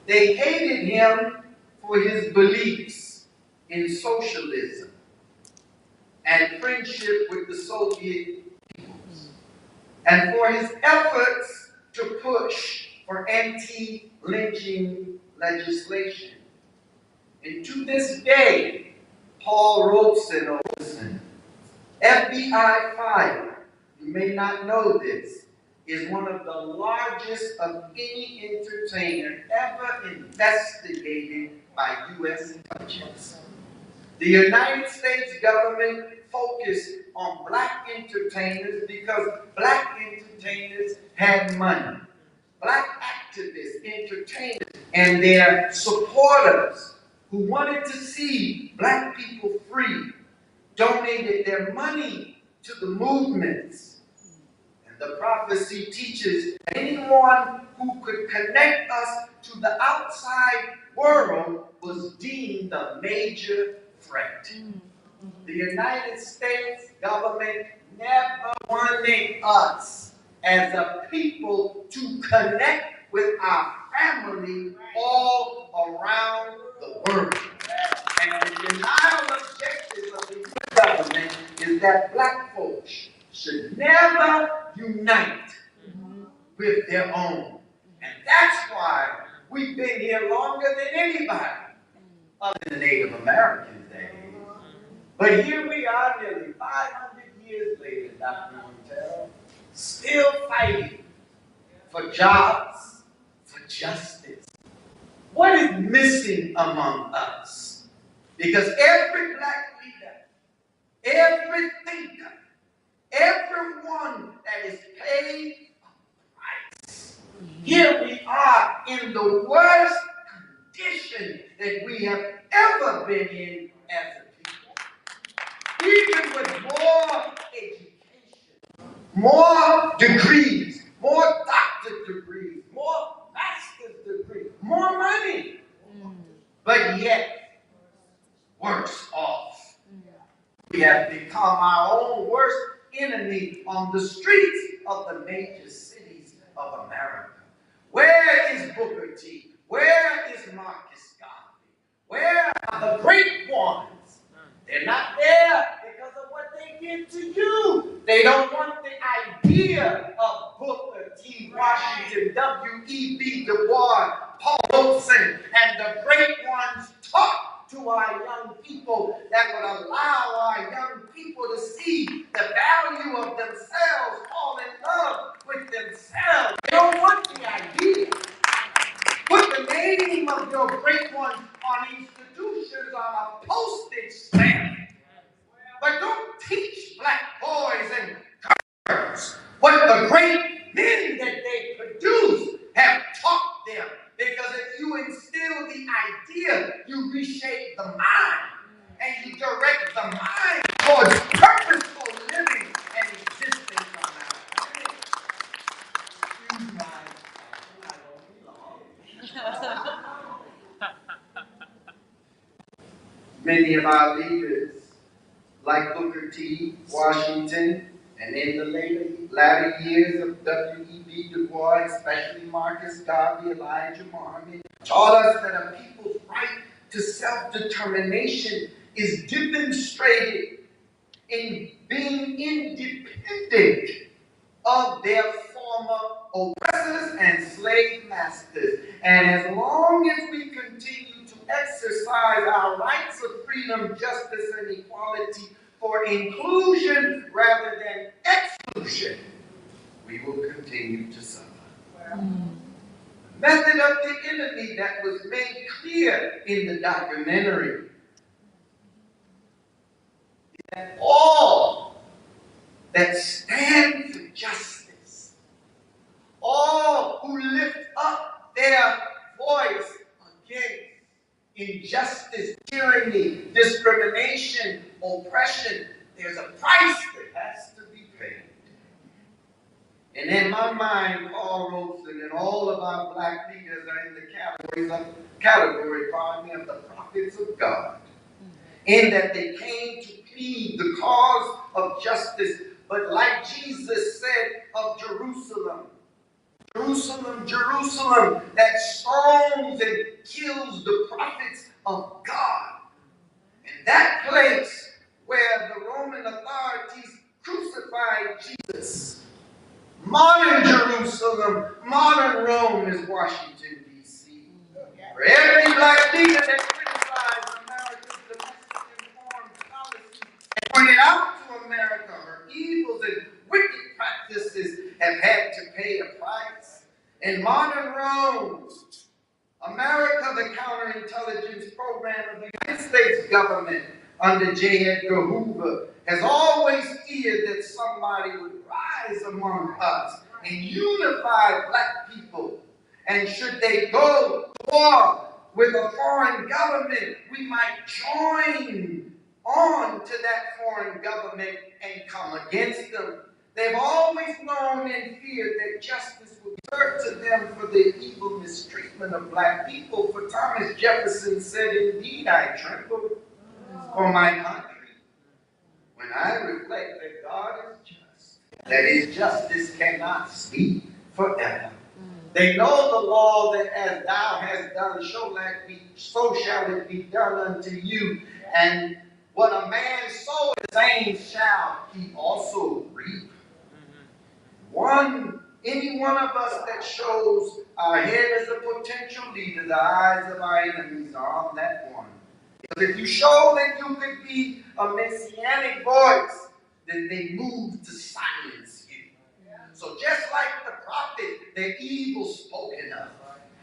They hated him for his beliefs in socialism and friendship with the Soviet peoples, and for his efforts to push for anti-lynching legislation. And to this day, Paul Robeson, FBI file, you may not know this, is one of the largest of any entertainer ever investigated by U.S. intelligence. The United States government focused on black entertainers because black entertainers had money. Black activists, entertainers, and their supporters who wanted to see black people free donated their money to the movements. And the prophecy teaches anyone who could connect us to the outside world was deemed a major threat. The United States government never wanted us as a people to connect with our family all around the world. And the denial objective of the U.S. government is that black folks should never unite with their own. And that's why we've been here longer than anybody other than the Native Americans, that is. But here we are nearly 500 years later, Dr. Monteiro, still fighting for jobs, for justice. What is missing among us? Because every black leader, every thinker, everyone that is paid a price, here we are in the worst condition that we have ever been in as a people. Even with more education, more degrees, more doctorate degrees, more master's degrees, more money, but yet worse off. We have become our own worst enemy on the streets of the major cities of America. Where is Booker T? Where is Marcus Garvey? Where are the great ones? They're not there because of what they did to you. They don't want the idea of Booker T. Washington, W.E.B. Du Bois, Paul Robeson, and the great ones taught to our young people that would allow our young people to see the value of themselves, fall in love with themselves. They don't want the idea. Put the name of your great ones on institutions on a postage stamp. But don't teach black boys and girls what the great men that they produce have taught them. Because if you instill the idea, you reshape the mind. And you direct the mind towards purposeful living and existence on our planet. Excuse my I don't belong. Many of our leaders, like Booker T. Washington, and in the latter years of W.E.B. Du Bois, especially Marcus Garvey, Elijah Muhammad, taught us that a people's right to self-determination is demonstrated in being independent of their former oppressors and slave masters. And as long as we continue to exercise our rights of freedom, justice, and equality for inclusion rather than exclusion, we will continue to suffer. The method of the enemy that was made clear in the documentary is that all that stand for justice, all who lift up their voice against injustice, tyranny, discrimination, oppression, there's a price that has to be paid. And in my mind, Paul Robeson and all of our black leaders are in the category of the prophets of God, in that they came to plead the cause of justice, but like Jesus said of Jerusalem, Jerusalem, Jerusalem, that stones and kills the prophets of God. And that place where the Roman authorities crucified Jesus. Modern Jerusalem, modern Rome is Washington, D.C. For every black leader that criticized America's domestic and foreign policy and pointed out to America her evils and wicked practices have had to pay a price. In modern Rome, America, the counterintelligence program of the United States government under J. Edgar Hoover, has always feared that somebody would rise among us and unify black people. And should they go to war with a foreign government, we might join on to that foreign government and come against them. They've always known and feared that justice would be served to them for the evil mistreatment of black people. For Thomas Jefferson said, "Indeed, I tremble for my country when I reflect that God is just, that his justice cannot speak forever. They know the law that as thou hast done, so shall it be done unto you. And what a man soweth, the same shall he also reap." Any one of us that shows our head as a potential leader, the eyes of our enemies are on that one. Because if you show that you could be a messianic voice, then they move to silence you. So just like the prophet, they're evil spoken of.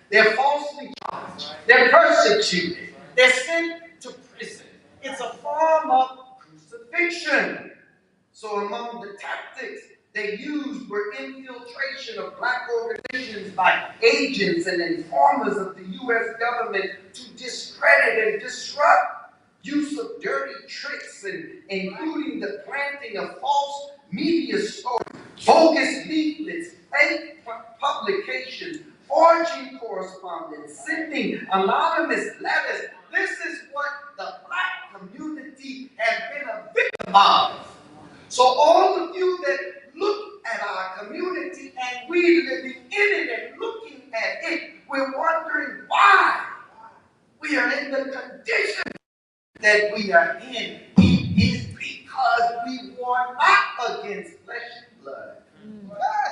They're falsely charged. They're persecuted. They're sent to prison. It's a form of crucifixion. So among the tactics they used were infiltration of black organizations by agents and informers of the U.S. government to discredit and disrupt, use of dirty tricks, including the planting of false media stories, bogus leaflets, fake publications, forging correspondence, sending anonymous letters. This is what the black community has been a victim of. So all of you that look at our community and we living in it and looking at it, we're wondering why we are in the condition that we are in. It is because we war not against flesh and blood,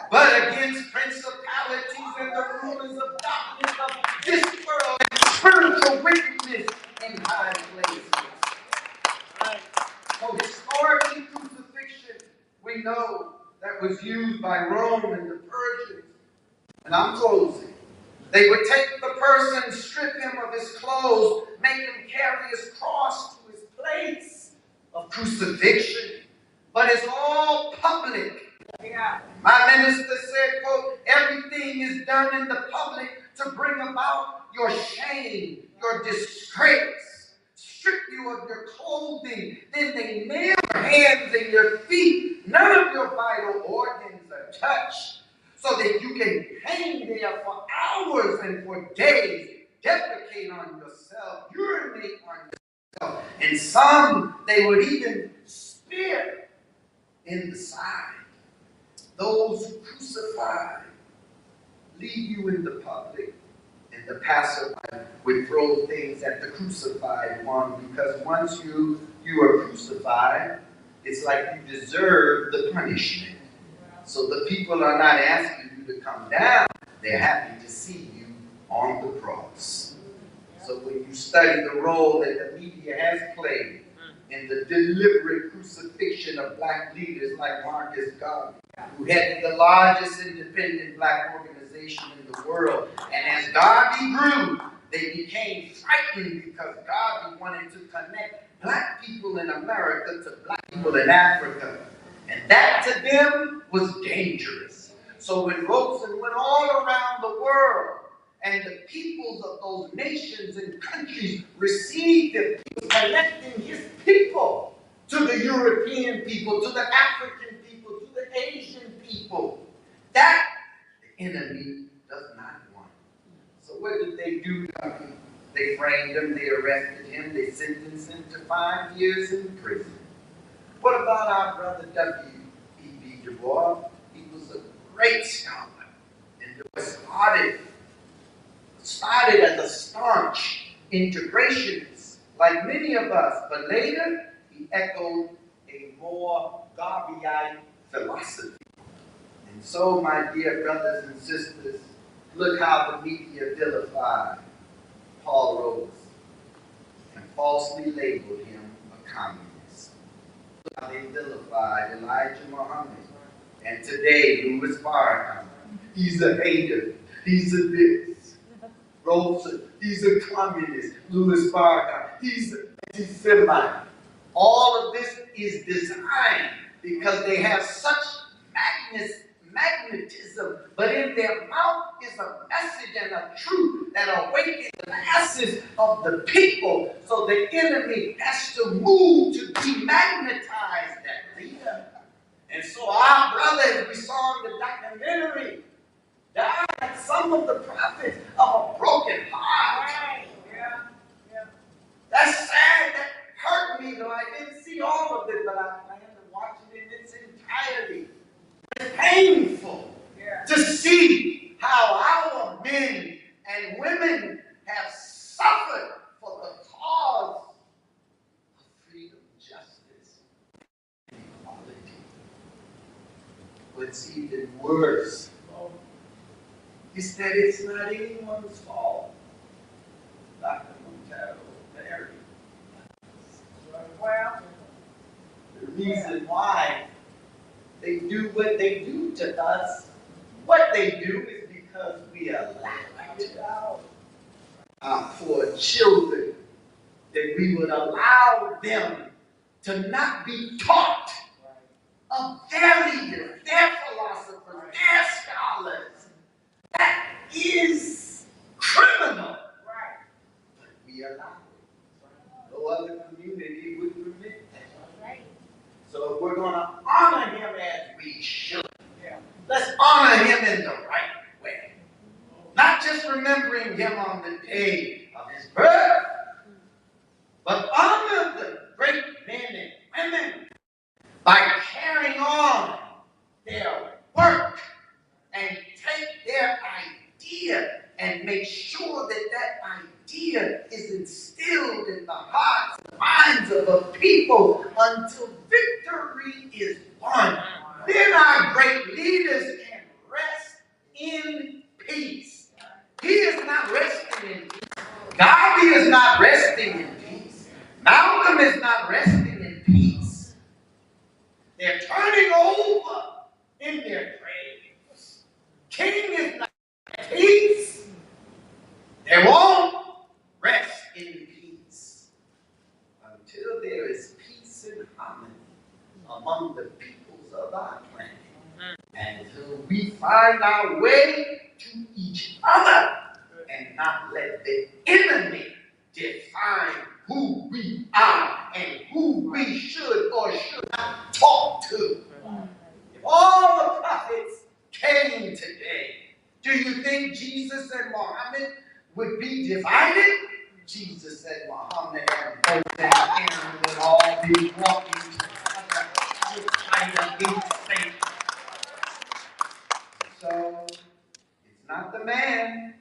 but against principalities and the rulers of darkness of this world and spiritual wickedness in high places. So historically, crucifixion, we know that was used by Rome and the Persians. And I'm closing. They would take the person, strip him of his clothes, make him carry his cross to his place of crucifixion. But it's all public. My minister said, quote, "Everything is done in the public to bring about your shame, your disgrace, strip you of your clothing. Then they nail your hands and your feet. None of your vital organs are touched, so that you can hang there for hours and for days, defecate on yourself, urinate on yourself. And some, they would even spear in the side. Those who crucify leave you in the public, and the passerby would throw things at the crucified one, because once you are crucified, it's like you deserve the punishment. So the people are not asking you to come down. They're happy to see you on the cross. So when you study the role that the media has played in the deliberate crucifixion of black leaders like Marcus Garvey, who headed the largest independent black organization in the world. And as Garvey grew, they became frightened because Garvey wanted to connect black people in America to black people in Africa. And that to them was dangerous. So when Robeson went all around the world, and the peoples of those nations and countries received him, he was connecting his people to the European people, to the African people, to the Asian people. That the enemy does not want. So what did they do to him? They framed him, they arrested him, they sentenced him to 5 years in prison. What about our brother W.E.B. Du Bois? He was a great scholar. And there started as a staunch integrationist, like many of us, but later he echoed a more Garveyite philosophy. And so, my dear brothers and sisters, look how the media vilified Paul Robeson and falsely labeled him a communist. Look how they vilified Elijah Muhammad. And today, Louis Farrakhan, he's a hater, he's a this. Robeson, he's a communist. Louis Farrakhan, he's an anti-Semite. All of this is designed because they have such magnetism, but in their mouth is a message and a truth that awakens the masses of the people. So the enemy has to move to demagnetize that leader. And so our brothers, we saw in the documentary, died like some of the prophets of a broken heart. Right. Yeah. Yeah. That's sad. That hurt me, though I didn't see all of it, but I plan to watch it in its entirety. It's painful to see how our men and women have suffered for the cause of freedom, justice, and equality. What's even worse is that it's not anyone's fault. Dr. Monteiro, Barry. Well, The reason why they do what they do to us, what they do is because we allow our poor children, that we would allow them to not be taught of their leaders, their philosophers, their scholars. That is criminal. right. But we allow it. No other community would permit that. Right. So if we're going to honor him as we should, Yeah. let's honor him in the right way. Not just remembering him on the day of his birth, but honor the great men and women by carrying on their work and take their idea and make sure that that idea is instilled in the hearts and minds of the people until victory is won. Then our great leaders can rest in peace. He is not resting in peace. Garvey is not resting in peace. Malcolm is not resting in peace. They're turning over in their graves. King is not at peace. They won't rest in peace until there is peace and harmony among the peoples of our planet. And until we find our way to each other and not let the enemy define who we are and who we should or should not talk to. If all the prophets came today, do you think Jesus and Muhammad would be divided? Jesus and Muhammad and Moses and Aaron would all be walking together to fight against Satan. So, it's not the man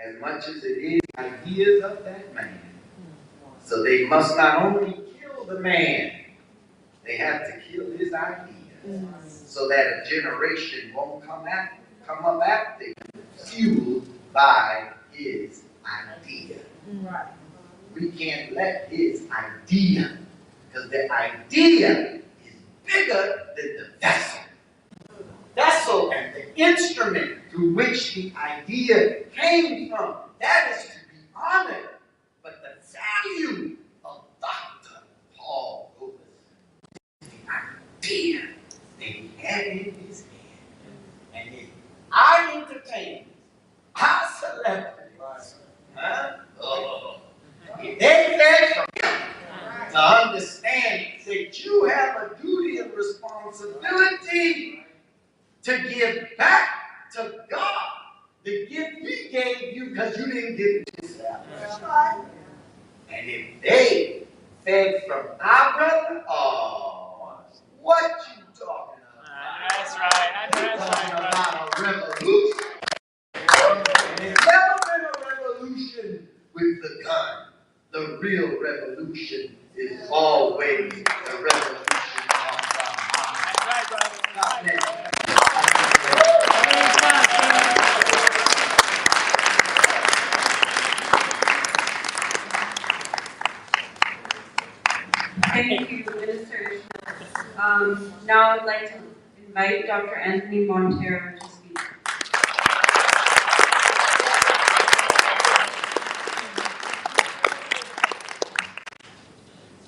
as much as it is ideas of that man. So they must not only kill the man, they have to kill his ideas, so that a generation won't come up after him, fueled by his idea. Right. We can't let his idea, because the idea is bigger than the vessel. Vessel and the instrument through which the idea came from, that is to be honored. But the value of Dr. Paul Robeson is the idea that he had in his hand. And if our entertainers, our celebrities, if they fed from him to understand that you have a duty and responsibility to give back to God the gift he gave you because you didn't give it yourself. And if they fed from our brother, oh, what you talking about? That's right. You're talking about a revolution. real revolution is always a revolution of the mind. God bless you. Thank you, Minister Ishmael. Now I'd like to invite Dr. Anthony Monteiro to speak.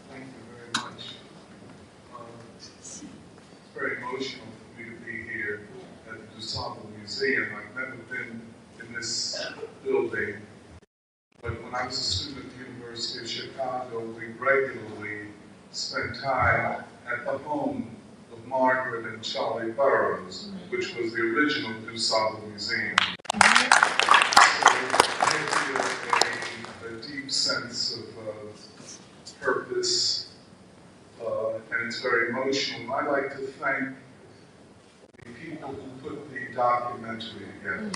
Thank you very much. It's very emotional for me to be here at the DuSable Museum. I've never been in this building, but when I was a student at the University of Chicago, we regularly spent time at the home of Margaret and Charlie Burroughs, which was the original DuSable Museum. So I feel a deep sense of purpose, and it's very emotional. I'd like to thank the people who put the documentary together.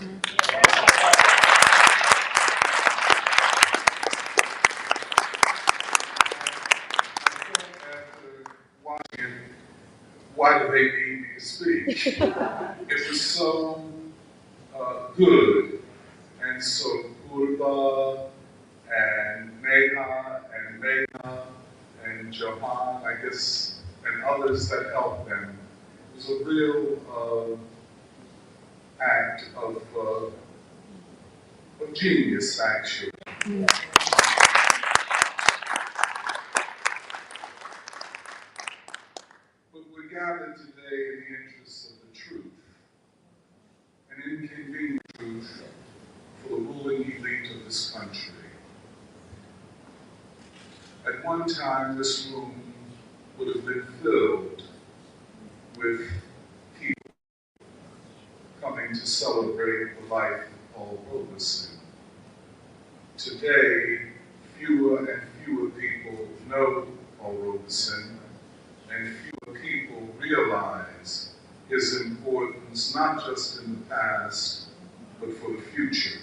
After watching it, why do they need me to speak? It was so good, and so Purba, and Neha, and Meha, and Johan, I guess, and others that helped them. It was a real act of genius, actually. But we're gathered today in the interest of the truth, an inconvenient truth for the ruling elite of this country. At one time, this room would have been filled with people coming to celebrate the life of Paul Robeson. Today, fewer and fewer people know Paul Robeson, and fewer people realize his importance, not just in the past, but for the future.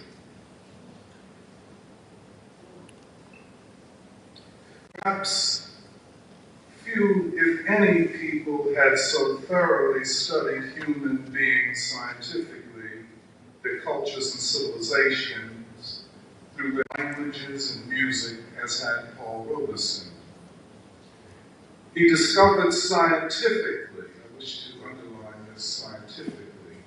Perhaps few, if any, people had so thoroughly studied human beings scientifically, their cultures and civilizations, through their languages and music, as had Paul Robeson. He discovered scientifically, I wish to underline this scientifically,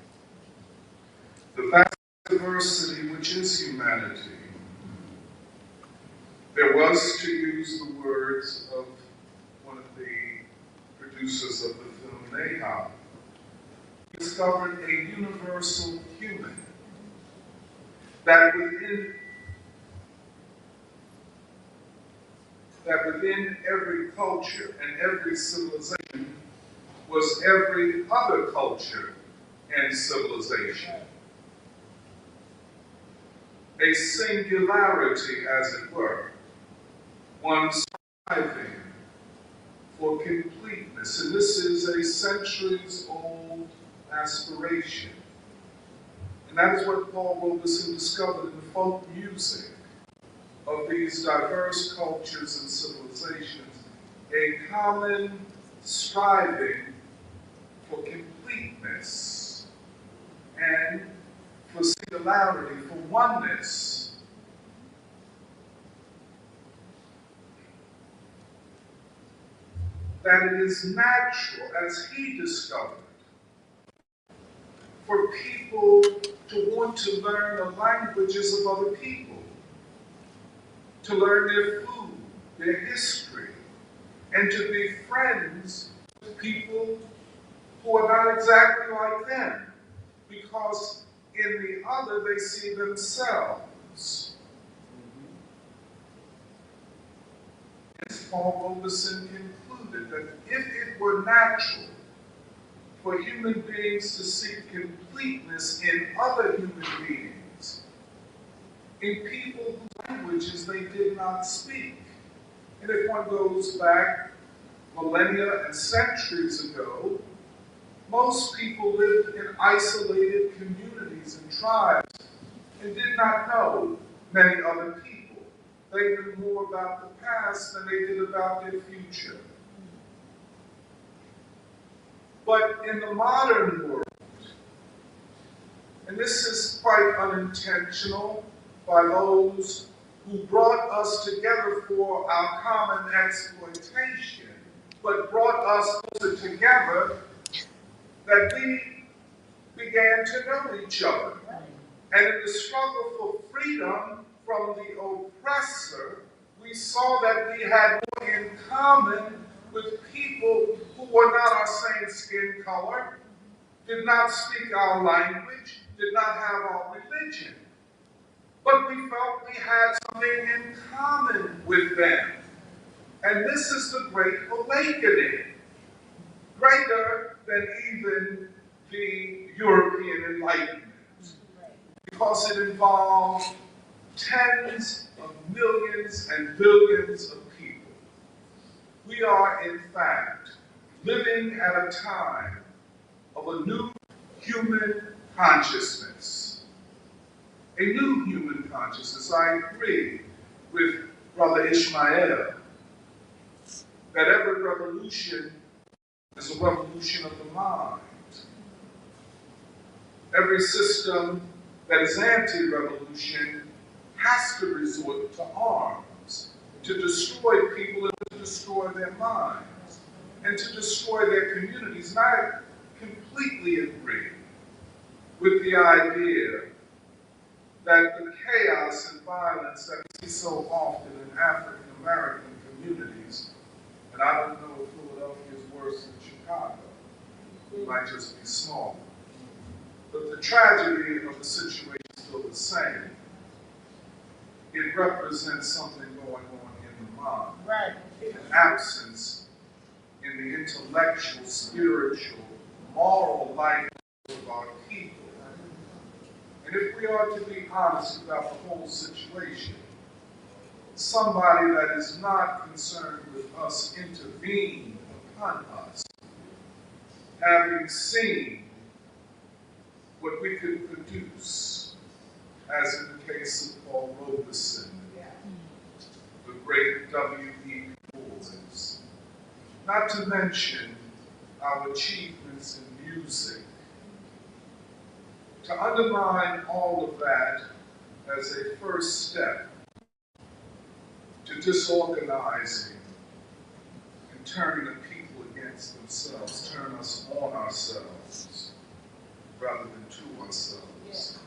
the vast diversity which is humanity. There was, to use the words of one of the producers of the film, Neha, he discovered a universal human, that within every culture and every civilization was every other culture and civilization. A singularity, as it were, one striving for completeness. And this is a centuries-old aspiration. And that is what Paul Robeson discovered in the folk music of these diverse cultures and civilizations, a common striving for completeness and for singularity, for oneness. That it is natural, as he discovered, for people to want to learn the languages of other people, to learn their food, their history, and to be friends with people who are not exactly like them, because in the other they see themselves. As Paul Robeson concluded that if it were natural for human beings to seek completeness in other human beings, in people whose languages they did not speak. And if one goes back millennia and centuries ago, most people lived in isolated communities and tribes and did not know many other people. they knew more about the past than they did about their future. But in the modern world, and this is quite unintentional by those who brought us together for our common exploitation, but brought us closer together, that we began to know each other. And in the struggle for freedom from the oppressor, we saw that we had more in common with people who were not our same skin color, did not speak our language, did not have our religion. But we felt we had something in common with them. And this is the Great Awakening, greater than even the European Enlightenment, because it involved tens of millions and billions of people. We are, in fact, living at a time of a new human consciousness. A new human consciousness. I agree with Brother Ishmael that every revolution is a revolution of the mind. Every system that is anti-revolution has to resort to arms to destroy people and to destroy their minds and to destroy their communities. And I completely agree with the idea that the chaos and violence that we see so often in African American communities, and I don't know if Philadelphia is worse than Chicago, it might just be smaller, but the tragedy of the situation is still the same. It represents something going on in the mind. Right. An absence in the intellectual, spiritual, moral life of our people. And if we are to be honest about the whole situation, somebody that is not concerned with us intervening upon us, having seen what we could produce, as in the case of Paul Robeson, the great W.E. Du Bois, not to mention our achievements in music. To undermine all of that as a first step to disorganizing and turning the people against themselves, turn us on ourselves rather than to ourselves.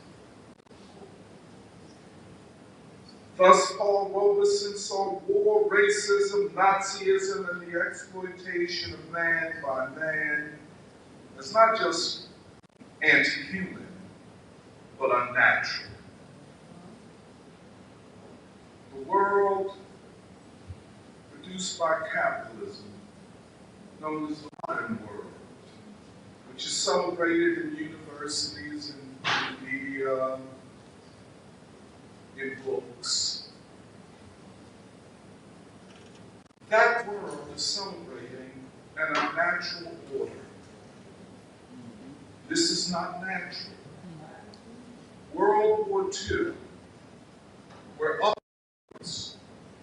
Thus, Paul Robeson saw war, racism, Nazism, and the exploitation of man by man as not just anti-human, but unnatural. The world produced by capitalism, known as the modern world, which is celebrated in universities and media, in books. That world is celebrating an unnatural order. This is not natural. World War II, where upwards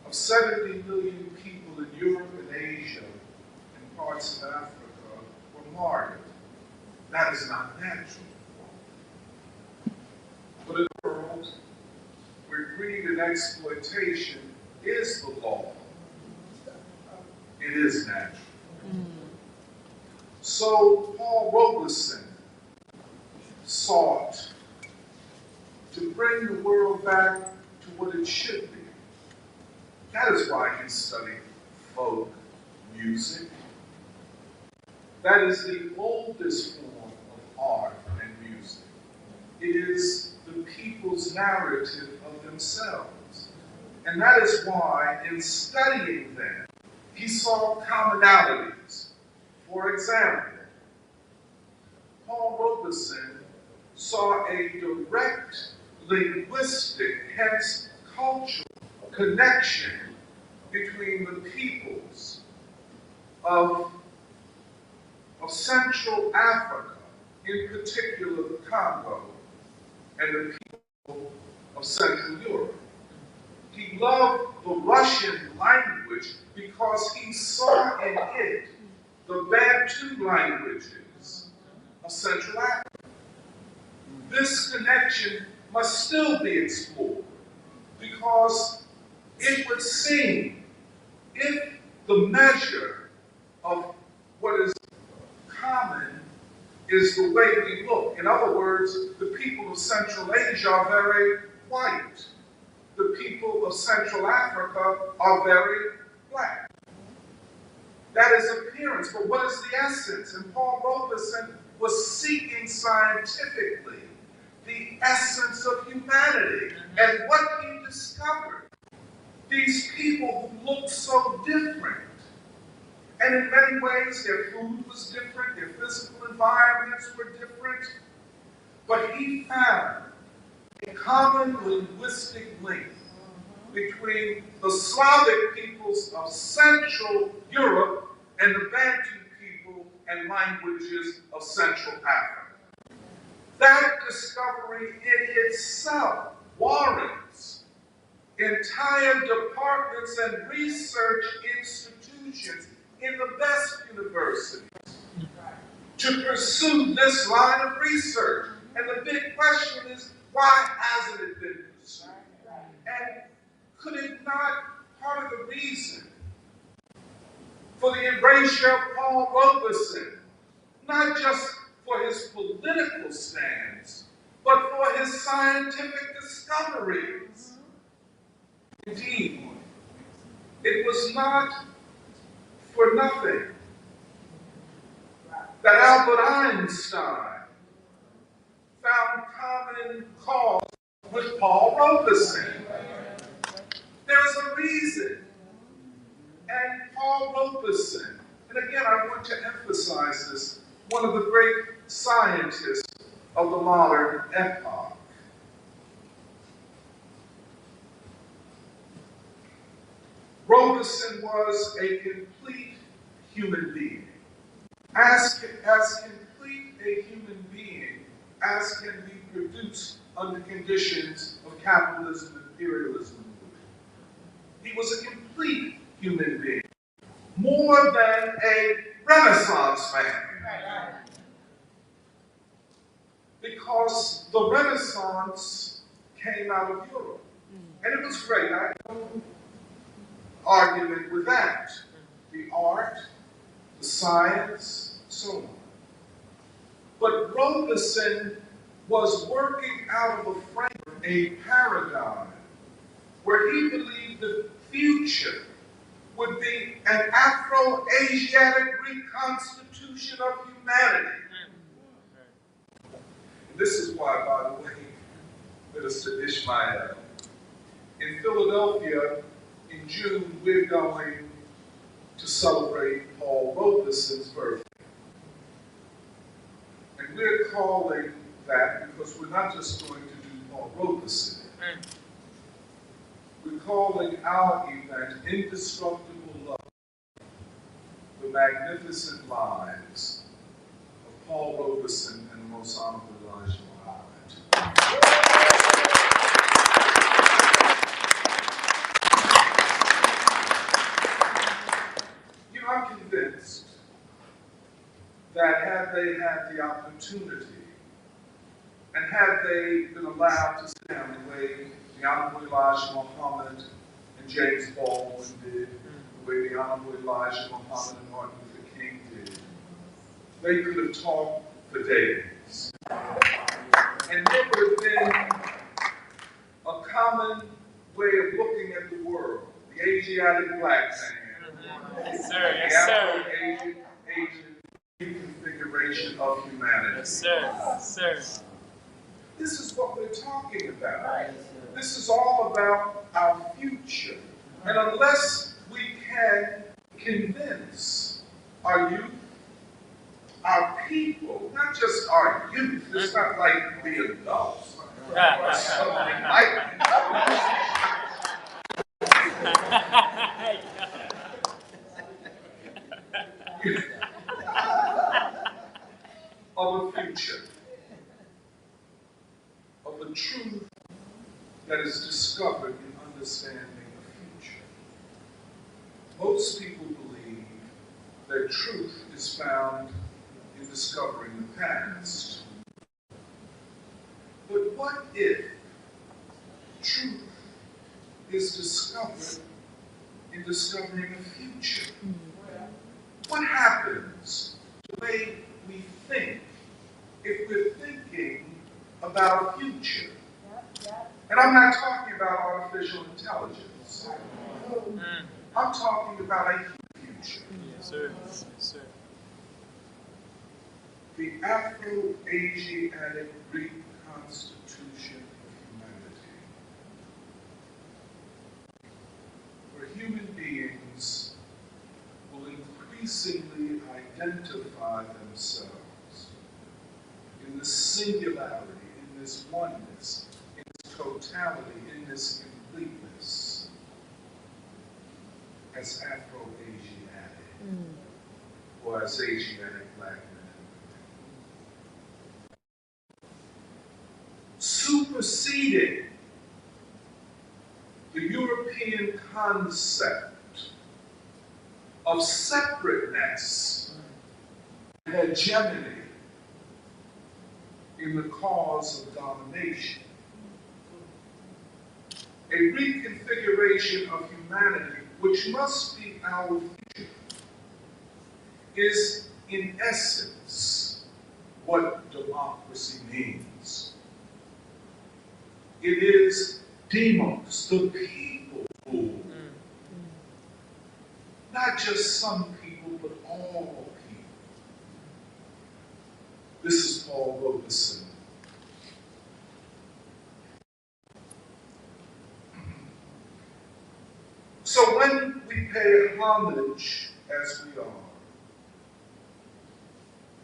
of 70 million people in Europe and Asia and parts of Africa were martyred. That is not natural. But in a world where greed and exploitation is the law, it is natural. So Paul Robeson sought to bring the world back to what it should be. That is why he studied folk music. That is the oldest form of art and music. It is the people's narrative of themselves. And that is why, in studying them, he saw commonalities. For example, Paul Robeson saw a direct linguistic, hence cultural, connection between the peoples of Central Africa, in particular the Congo, and the people of Central Europe. He loved the Russian language because he saw in it the Bantu languages of Central Africa. This connection must still be explored because it would seem if the measure of what is common is the way we look. In other words, the people of Central Asia are very white. The people of Central Africa are very black. That is appearance, but what is the essence? And Paul Robeson was seeking scientifically the essence of humanity. And what he discovered, these people who looked so different, and in many ways their food was different, their physical environments were different, but he found a common linguistic link between the Slavic peoples of Central Europe and the Bantu people and languages of Central Africa. That discovery in itself warrants entire departments and research institutions in the best universities to pursue this line of research. And the big question is, why hasn't it been pursued? And could it not, part of the reason for the erasure of Paul Robeson, not just for his political stance, but for his scientific discoveries? Indeed, it was not for nothing that Albert Einstein found common cause with Paul Robeson. There's a reason. And Paul Robeson, and again I want to emphasize this, one of the great scientists of the modern epoch. Robeson was a complete human being. As complete a human being as can be produced under conditions of capitalism and imperialism. He was a complete human being, more than a Renaissance man. Because the Renaissance came out of Europe. And it was great. I have no argument with that. The art, the science, so on. But Robeson was working out of a framework, a paradigm, where he believed the future would be an Afro-Asiatic reconstitution of humanity. And this is why, by the way, Minister Ishmael, in Philadelphia, in June, we're going to celebrate Paul Robeson's birthday. And we're calling that, because we're not just going to do Paul Robeson. We're calling our event Indestructible Love, the magnificent lives of Paul Robeson and the Most Honorable Elijah Muhammad. You know, I'm convinced that had they had the opportunity and had they been allowed to sit down the way the Honorable Elijah Muhammad and James Baldwin did, the way the Honorable Elijah Muhammad and Martin Luther King did, they could have talked for days. And there would have been a common way of looking at the world, the Asiatic black man, yes, sir. the Yes, Afro-Asian reconfiguration of humanity. yes, sir. Yes, sir. This is what we're talking about. This is all about our future. And unless we can convince our youth, our people, not just our youth, it's not like the adults. Of a future, of a truth that is discovered in understanding of future. Most people believe that truth is found in discovering the past. But what if truth is discovered in discovering a future? What happens to the way we think if we're thinking about a future? And I'm not talking about artificial intelligence. I'm talking about a future. Yes, sir. Yes, sir. The Afro-Asiatic reconstitution of humanity, where human beings will increasingly identify themselves in this singularity, in this oneness, in this totality, in this completeness, as Afro-Asiatic, or as Asiatic Black men. Superseding the European concept of separateness and hegemony in the cause of domination. A reconfiguration of humanity, which must be our future, is in essence what democracy means. It is demos, the people rule. Not just some people, but all people. This is Paul Robeson. So when we pay homage, as we are,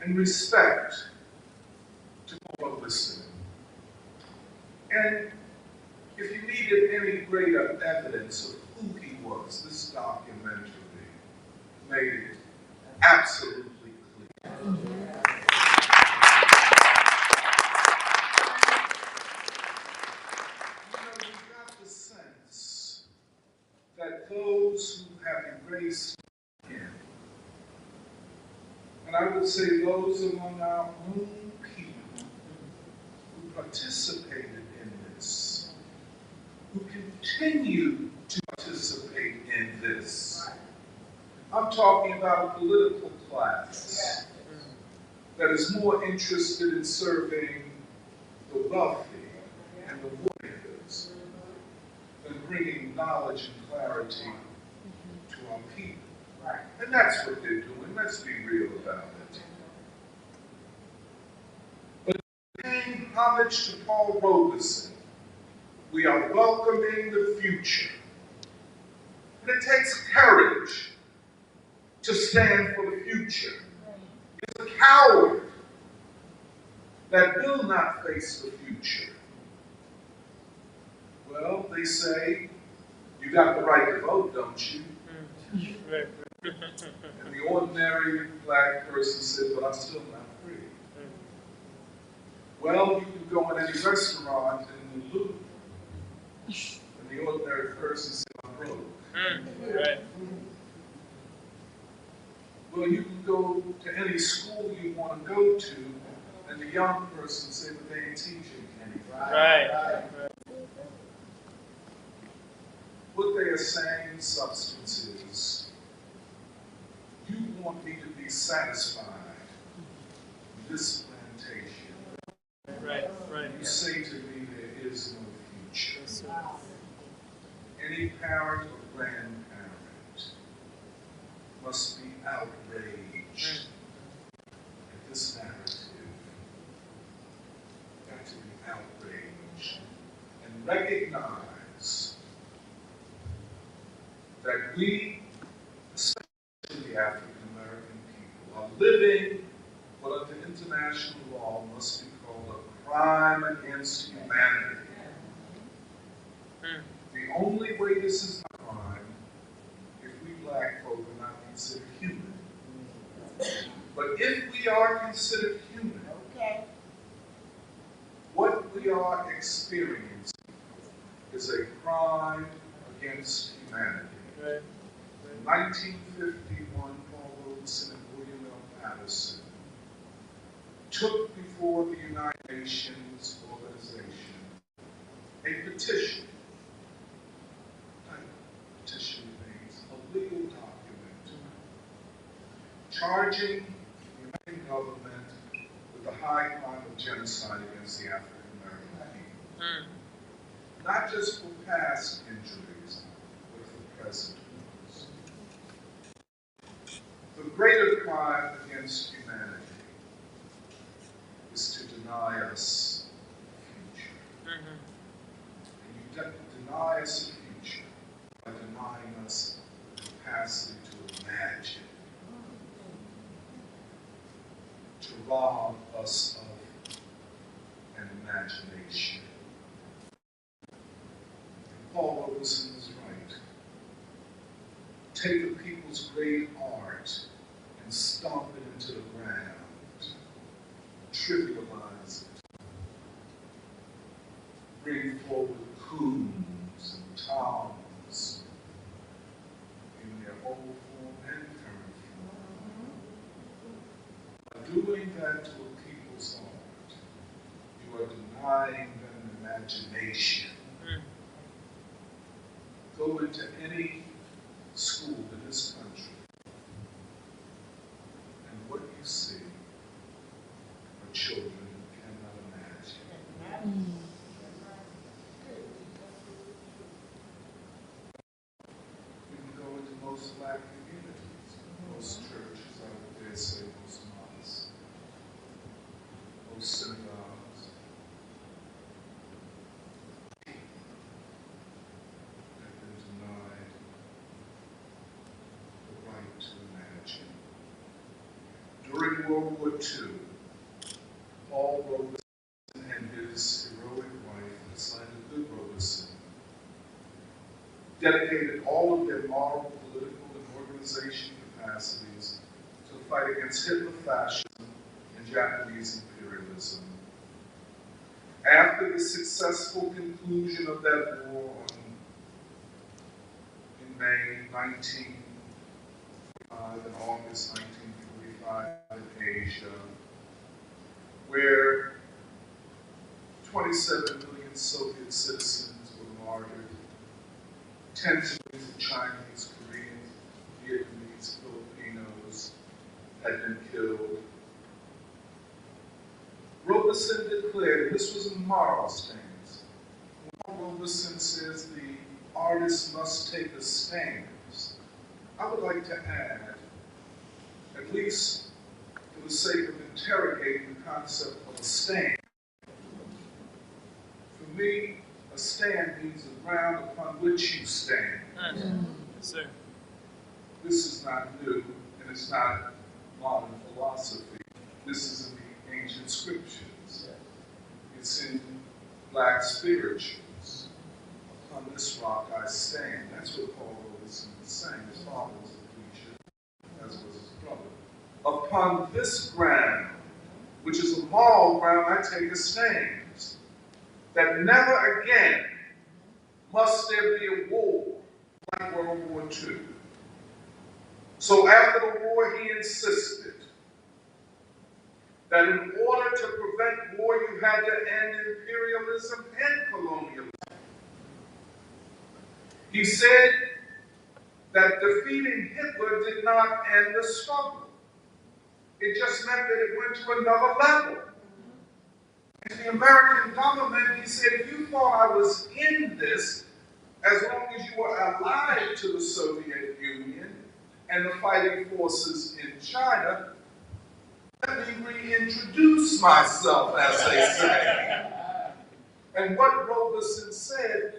and respect to Paul Robeson, and if you needed any greater evidence of who he was, this documentary made it absolutely clear. We got the sense that those who have embraced him, and I would say those among our own people who participated in this, who continue to participate in this. I'm talking about a political class that is more interested in serving the wealthy and the warriors than bringing knowledge and clarity to our people. And that's what they're doing. Let's be real about it. But paying homage to Paul Robeson, we are welcoming the future. And it takes courage to stand for the future. It's a coward that will not face the future. Well, they say, you got the right to vote, don't you? And the ordinary black person said, but I'm still not free. Well, you can go in any restaurant and you loot. And the ordinary person said, I'm broke. Right. Well, you can go to any school you want to go to, and the young person said, but they ain't teaching anything. Right. What they are saying in substance is, you want me to be satisfied with this plantation. Right. You say to me there is no future. Any parent or grandparent must be outraged at this narrative. Got to be outraged and recognize that we, especially the African American people, are living what under international law must be called a crime against humanity. The only way this is not a crime if we black folk are not considered human. But if we are considered human, what we are experiencing is a crime against humanity. In 1951, Paul Robeson and William L. Patterson took before the United Nations organization a petition. Petition means a legal document charging the American government with the high crime of genocide against the African American people. Not just for past injuries, but for present ones. The greater crime against humanity is to deny us a future. And you deny us a future by denying us the capacity to imagine, to rob us of an imagination. And Paul Robeson is right. Take a people's great art and stomp it into the ground, trivialize it, bring forward coons and toms in their old form and current form. By doing that to a people's art, you are denying them imagination. Go into any school in this country, and what you see are children who cannot imagine. You can go into most black communities, most churches, I would dare say most mosques, most synagogues. During World War II, Paul Robeson and his heroic wife, Lysander Good Robeson, dedicated all of their moral, political, and organizational capacities to the fight against Hitler fascism and Japanese imperialism. After the successful conclusion of that war in May 1945 and August 1945 in Asia, where 27 million Soviet citizens were martyred, tens of millions of Chinese, Koreans, Vietnamese, Filipinos had been killed. Robeson declared, this was a moral stance. Paul Robeson says the artist must take a stance. I would like to add, at least for the sake of interrogating the concept of a stand. For me, a stand means the ground upon which you stand. Yes, sir. This is not new, and it's not modern philosophy. This is in the ancient scriptures. It's in black spirituals. Upon this rock I stand. That's what Paul Robeson was saying. His father was a preacher, as was his brother. Upon this ground, which is a moral ground, I take a stand. That never again must there be a war like World War II. So after the war, he insisted that in order to prevent war, you had to end imperialism and colonialism. He said that defeating Hitler did not end the struggle. It just meant that it went to another level. And the American government, he said, if you thought I was in this, as long as you were allied to the Soviet Union and the fighting forces in China, let me reintroduce myself, as they say. And what Robeson said,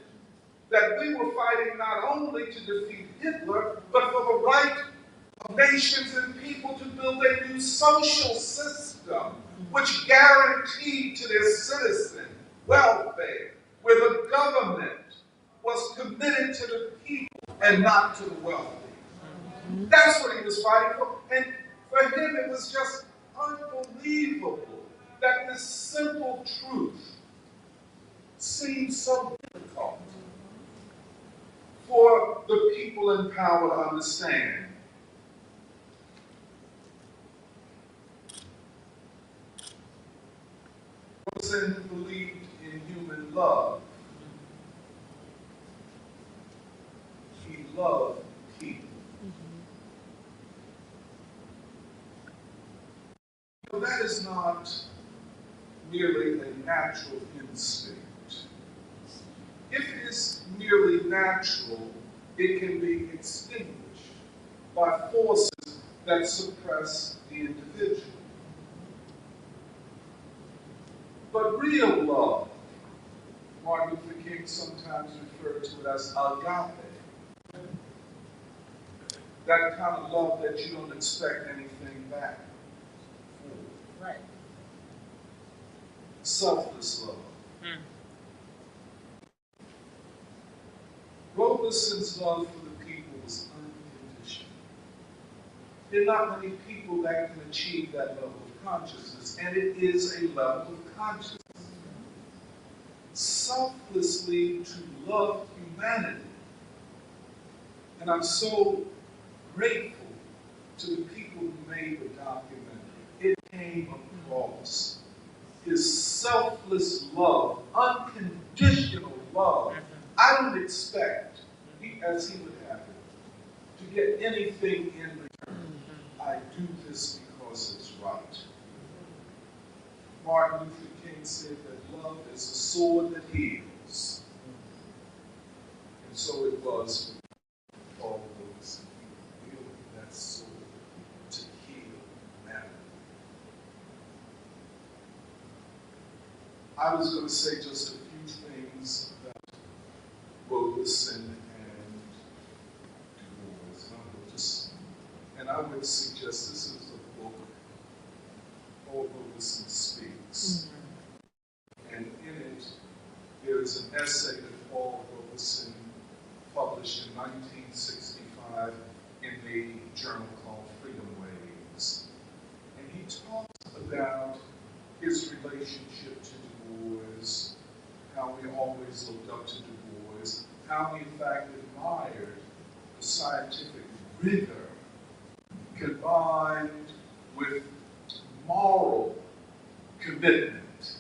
that we were fighting not only to defeat Hitler, but for the right of nations and people to build a new social system which guaranteed to their citizens welfare, where the government was committed to the people and not to the wealthy. That's what he was fighting for. And for him, it was just unbelievable that this simple truth seemed so difficult for the people in power to understand. Robeson believed in human love. He loved people. But that is not merely a natural instinct. If it is merely natural, it can be extinguished by forces that suppress the individual. But real love, Martin Luther King sometimes referred to it as agape. That kind of love that you don't expect anything back for. Right. Selfless love. Robeson's love for the people was unconditional. There are not many people that can achieve that level of consciousness, and it is a level of consciousness. Selflessly to love humanity. And I'm so grateful to the people who made the documentary. It came across his selfless love, unconditional love. I don't expect, as he would have it, to get anything in return. I do this because it's right. Martin Luther King said that love is a sword that heals. And so it was with Paul Robeson. He wielded that sword to heal humanity. I was going to say just a few things about Robeson and Du Bois. And I would suggest this is a book, Paul Robeson Speaks. And in it, there is an essay that Paul Robeson published in 1965 in the journal called Freedom Waves. And he talks about his relationship to Du Bois, how he always looked up to Du Bois, how he in fact admired the scientific rigor combined with moral commitment.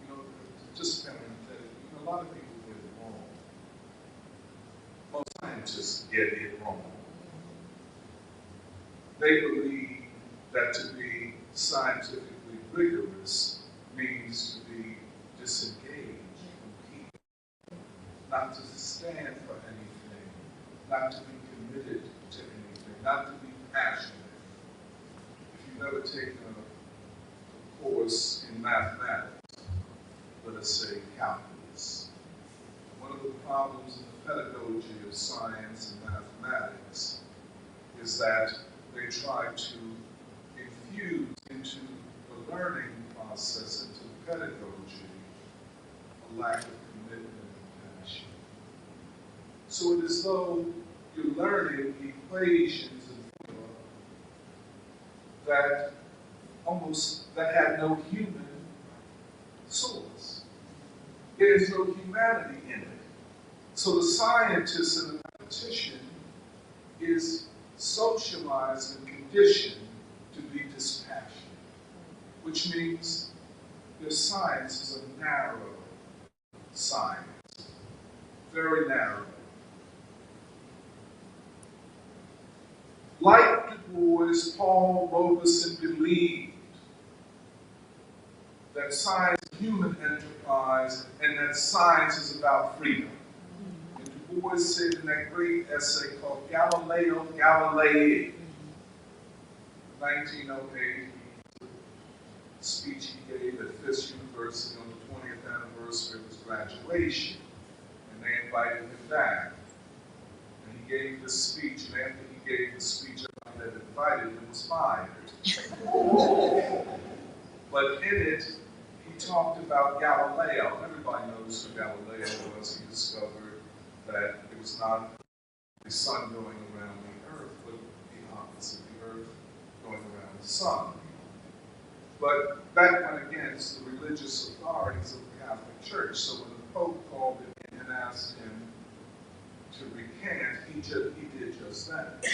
You know, just parenthetically, you know, a lot of people get it wrong. Most scientists get it wrong. They believe that to be scientifically rigorous means to be disengaged from people, not to stand for anything, not to be committed to anything, not to be passionate. If you've ever taken a course in mathematics, let us say calculus, one of the problems in the pedagogy of science and mathematics is that they try to infuse into the learning process, into the pedagogy, a lack of commitment and passion. So it is though you're learning equations and formula that have no human source. There is no humanity in it. So the scientist and the mathematician is socialized and conditioned to be dispassionate, which means their science is a narrow science, very narrow. Like Du Bois, Paul Robeson believed that science is human enterprise and that science is about freedom. And Du Bois said in that great essay called Galileo Galilei, 1908, speech he gave at Fisk University on the 20th anniversary of his graduation. And they invited him back. And he gave this speech, and after he gave the speech, everybody that invited him was fired. But in it, he talked about Galileo. Everybody knows who Galileo was. He discovered that it was not the sun going around the earth, but the opposite, the earth going around the sun. But that went against the religious authorities of the Catholic Church. So when the Pope called him in and asked him to he did just that.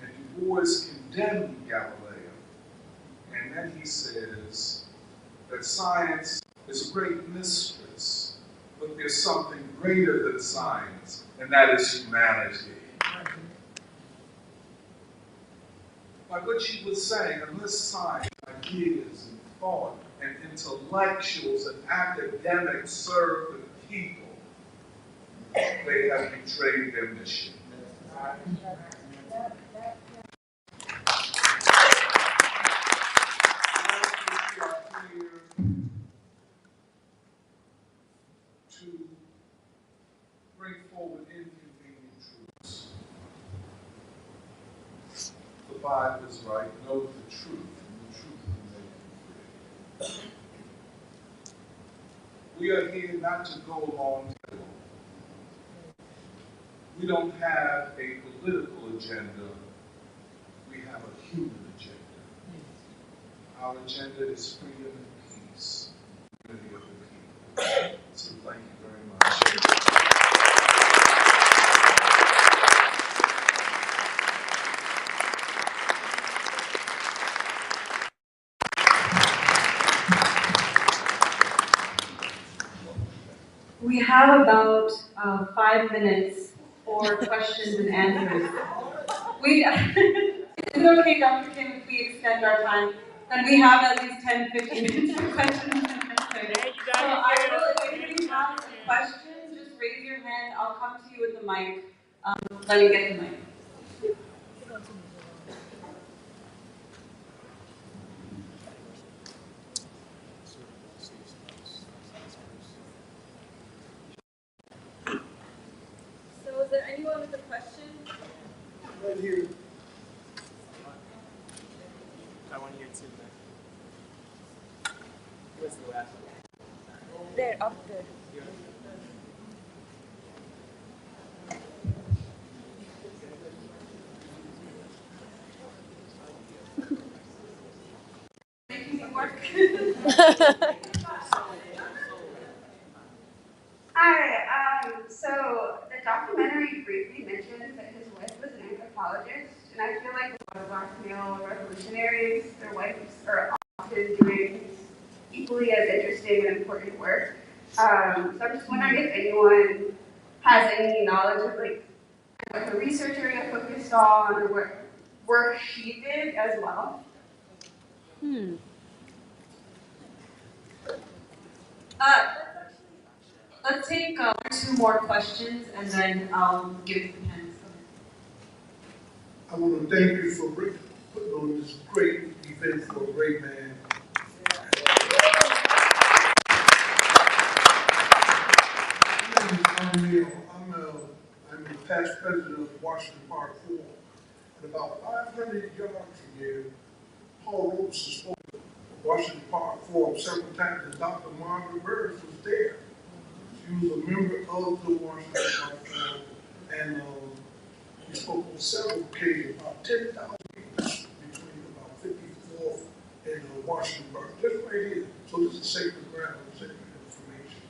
And Du Bois condemned Galileo. And then he says that science is a great mistress, but there's something greater than science, and that is humanity. Like what she was saying, unless science, ideas, and thought, and intellectuals and academics serve the people, they have betrayed their mission. To bring forward inconvenient truths. The Bible is right. Know the truth, and the truth will make you free. We are here not to go along. We don't have a political agenda. We have a human agenda. Our agenda is freedom and peace. Unity of the people. So thank you very much. We have about 5 minutes for questions and answers. Is it okay, Dr. Kim, if we extend our time? Then we have at least 10-15 minutes for questions and answers. So I will, if anybody has a question, just raise your hand. I'll come to you with the mic. Let me get the mic. So is there anyone with a question? Right here. I want to hear too. Where's the last one? There, up there. Making it work. Hi, so the documentary briefly mentions that his wife was an anthropologist, and I feel like a lot of Black male revolutionaries, their wives are often doing equally as interesting and important work. So I'm just wondering if anyone has any knowledge of like what her research area focused on, or what work she did as well. Let's take 2 more questions and then I'll give it to the hands. I want to thank you for putting on this great event for a great man. I'm the past president of Washington Park Forum. And about 500 yards from here, Paul Robeson spoke at Washington Park Forum several times, and Dr. Margaret Burris was there. She was a member of the Washington Park Forum, and he spoke on several occasions, about 10,000 people between about 54th and Washington Park, just right here. So this is sacred ground, sacred information.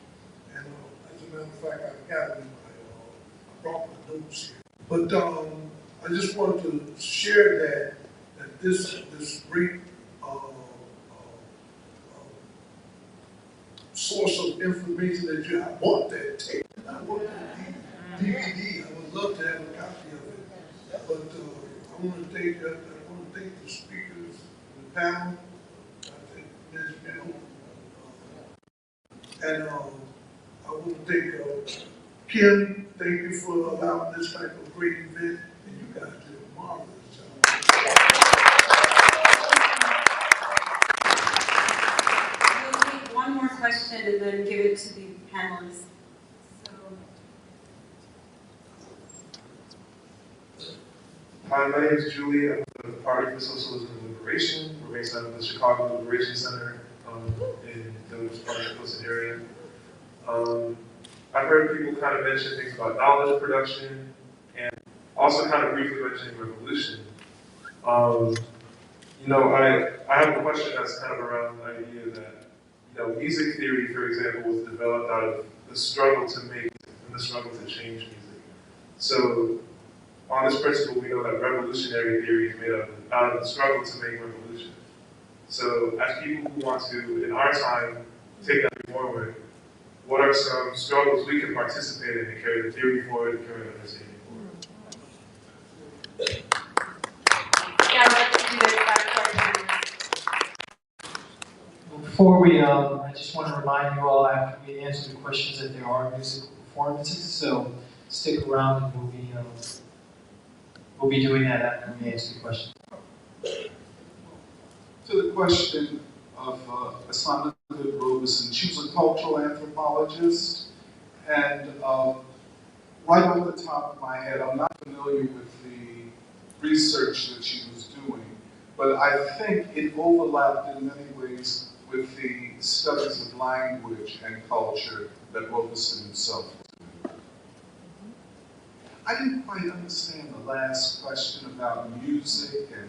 And as a matter of fact, I've gathered I brought my notes here. But I just wanted to share that this great source of information that you, I want that tape, I want that DVD, I would love to have a copy of it. But I want to thank the speakers, the panel, I think Ms. Mill, and I want to thank Kim. Thank you for allowing this type of great event, and you guys did a marvelous job. We'll take 1 more question and then give it to the panelists. Hi, my name is Julie. I'm the Party for Socialism and Liberation. We're based out of the Chicago Liberation Center in the Party area. I've heard people kind of mention things about knowledge production and also kind of briefly mentioning revolution. I have a question that's kind of around the idea that, music theory, for example, was developed out of the struggle to make and the struggle to change music. So, On this principle, we know that revolutionary theory is made up out of the struggle to make revolution. So as people who want to, in our time, take that forward, what are some struggles we can participate in to carry the theory forward and carry the understanding forward? Yeah, I'd like to do this back Before we, I just want to remind you all after we answer the questions that there are musical performances, so stick around and we'll be doing that after we answer the questions. To the question of Paul Robeson, she was a cultural anthropologist, and right off the top of my head, I'm not familiar with the research that she was doing, but I think it overlapped in many ways with the studies of language and culture that Robeson himself was doing. I didn't quite understand the last question about music and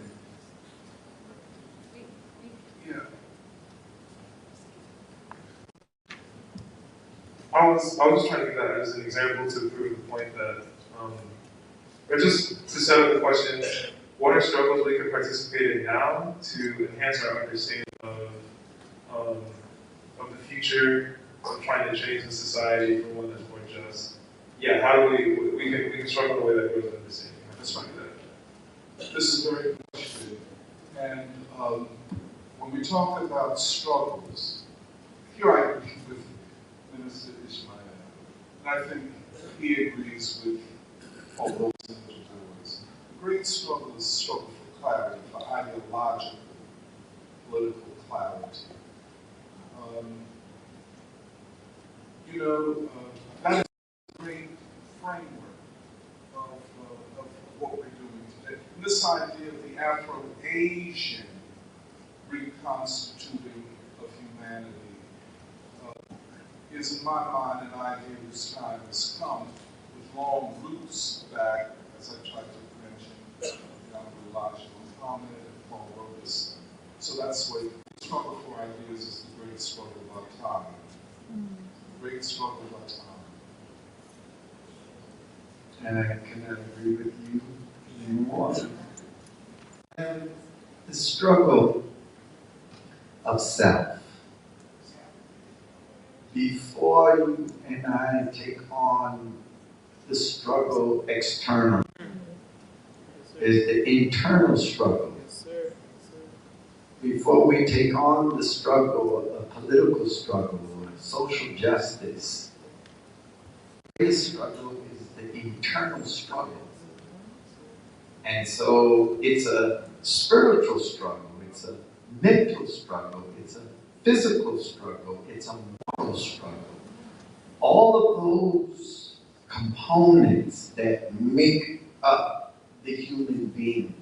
yeah. I was just trying to give that as an example to prove the point that, or just to set up the question, what are struggles we can participate in now to enhance our understanding of the future, of trying to change the society for one that's more just? Yeah, how do we can struggle in a way that grows understanding. That's right. This is very question. And when we talk about struggles, here I agree with Minister Ishmael, and I think he agrees with Paul Robeson as well. The great struggle is a struggle for clarity, for ideological, political clarity. That is a great framework of what we're doing today. And this idea of the Afro-Asian reconstituting of humanity is, in my mind, an idea whose time has come, with long roots back, as I tried to mention, Elijah Muhammad and Paul Robeson. So that's why the struggle for ideas is the great struggle of our time. The great struggle of our time. And I cannot agree with you anymore. And the struggle of self. Before you and I take on the struggle external, is the internal struggle. Before we take on the struggle, a political struggle, social justice, the struggle is the internal struggle. And so it's a spiritual struggle, it's a mental struggle, it's a physical struggle, it's a moral struggle. All of those components that make up the human being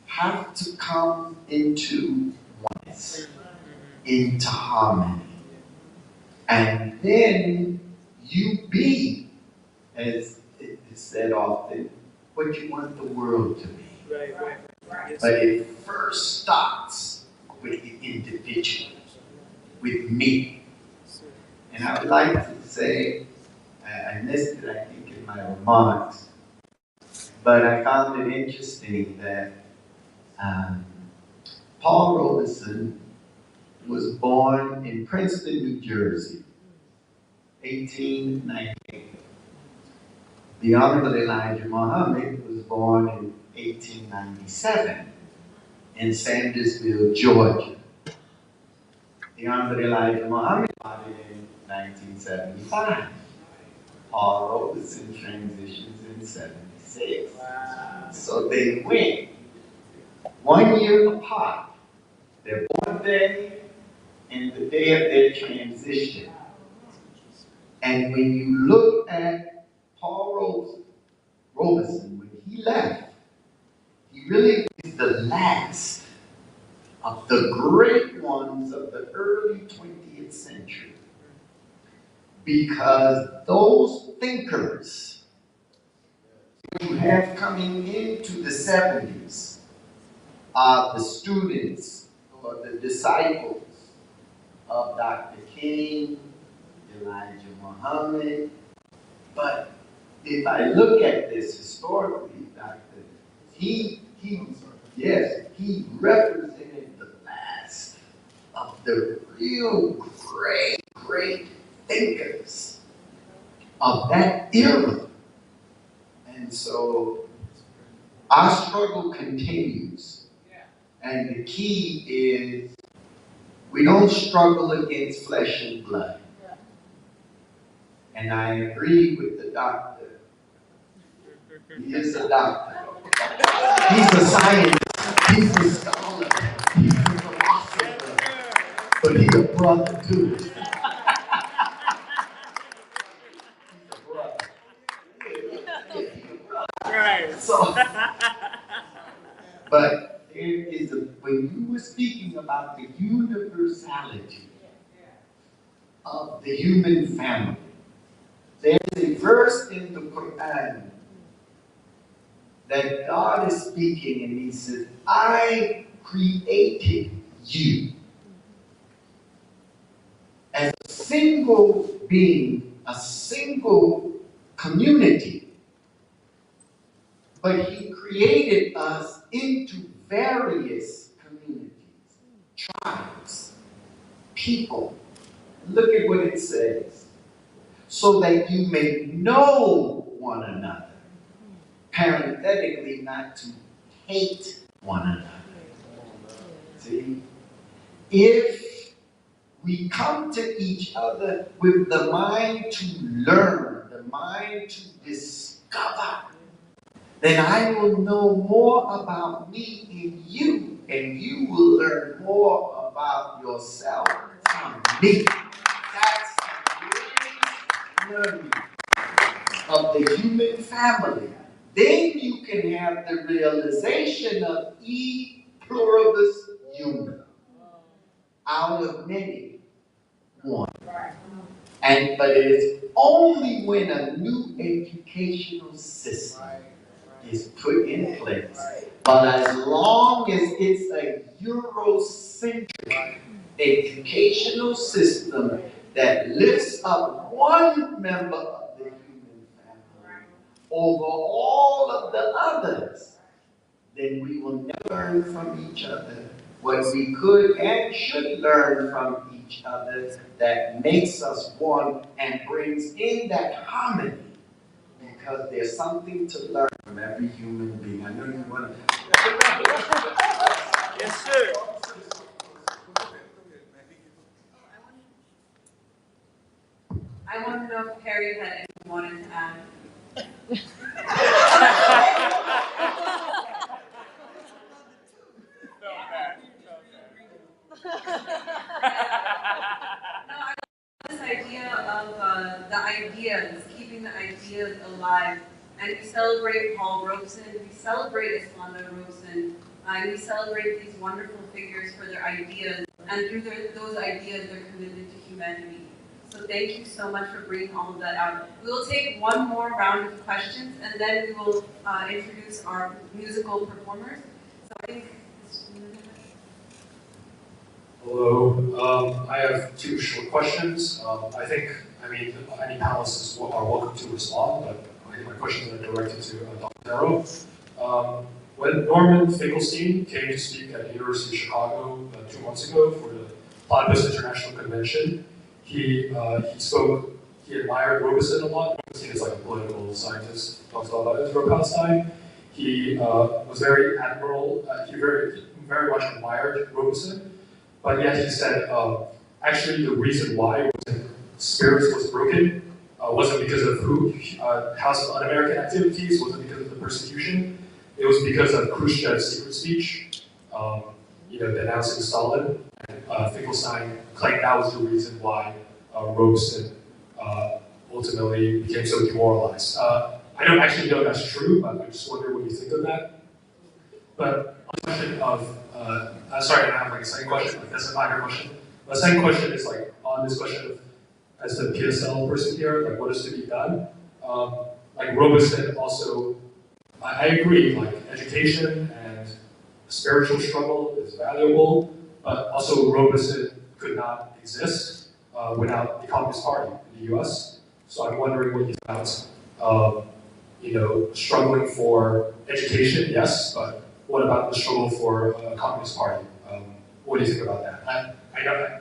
have to come into oneness, into harmony. And then you be, as it is said often, what you want the world to be. But it first starts with the individual, with me. And I would like to say, I missed it, I think, in my remarks, but I found it interesting that Paul Robeson was born in Princeton, New Jersey, 1898. The Honorable Elijah Muhammad was born in 1897 in Sandersville, Georgia. The Honorable Elijah Muhammad was born in 1975. Paul Robeson transitions in 76. So they went 1 year apart. Their born day and the day of their transition. And when you look at Paul Robeson, when he left, he really is the last of the great ones of the early 20th century. Because those thinkers you have coming into the 70s are the students or the disciples of Dr. King, Elijah Muhammad, but if I look at this historically, Doctor, yes, he represented the last of the real great thinkers of that era. And so our struggle continues. And the key is we don't struggle against flesh and blood. And I agree with the doctor. He is a doctor. He's a scientist. He's a scholar. He's a philosopher. But he's a brother too. He's a brother. Right. So, but there is when you were speaking about the universality of the human family, there's a verse in the Quran that God is speaking and he says, I created you as a single being, a single community. But he created us into various communities, tribes, people. Look at what it says. So that you may know one another. Parenthetically, not to hate one another. See? If we come to each other with the mind to learn, the mind to discover, then I will know more about me in you, and you will learn more about yourself from me. That's the learning of the human family. Then you can have the realization of e pluribus unum. Out of many, one. But it is only when a new educational system is put in place. But as long as it's a Eurocentric educational system that lifts up one member of the human family over all of the others, then we will never learn from each other what we could and should learn from each other that makes us one and brings in that harmony. Because there's something to learn from every human being. I know you want to. Yes, sir. I want to know if Harry had anything he wanted to add. This idea of the ideas, keeping the ideas alive. And we celebrate Paul Robeson, we celebrate Ishmael Robeson, and we celebrate these wonderful figures for their ideas. And through those ideas, they're committed to humanity. So thank you so much for bringing all of that out. We will take one more round of questions, and then we will introduce our musical performers. So I think. Hello. I have two short questions. Any panelists are welcome to respond, but I think my questions are directed to Dr. Monteiro. When Norman Finkelstein came to speak at the University of Chicago 2 months ago for the Platypus International Convention, he admired Robeson a lot. Robeson is like a political scientist, talks a lot about Israel-Palestine. He was very admirable, he very much admired Robeson, but yet he said, actually the reason why spirits was broken wasn't because of House of Un-American activities, wasn't because of the persecution, it was because of Khrushchev's secret speech, denouncing Stalin, and Finkelstein claimed that was the reason why Robeson ultimately became so demoralized. I don't actually know that's true, but I just wonder what you think of that. But on the question of, sorry, I have like a second question, that's a minor question. The second question is like on this question of, as the PSL person here, like what is to be done? Like Robeson also, I agree, like education and spiritual struggle is valuable, but also Robeson could not exist without the Communist Party in the US. So I'm wondering what you thought struggling for education, yes, but what about the struggle for a Communist Party? What do you think about that? I know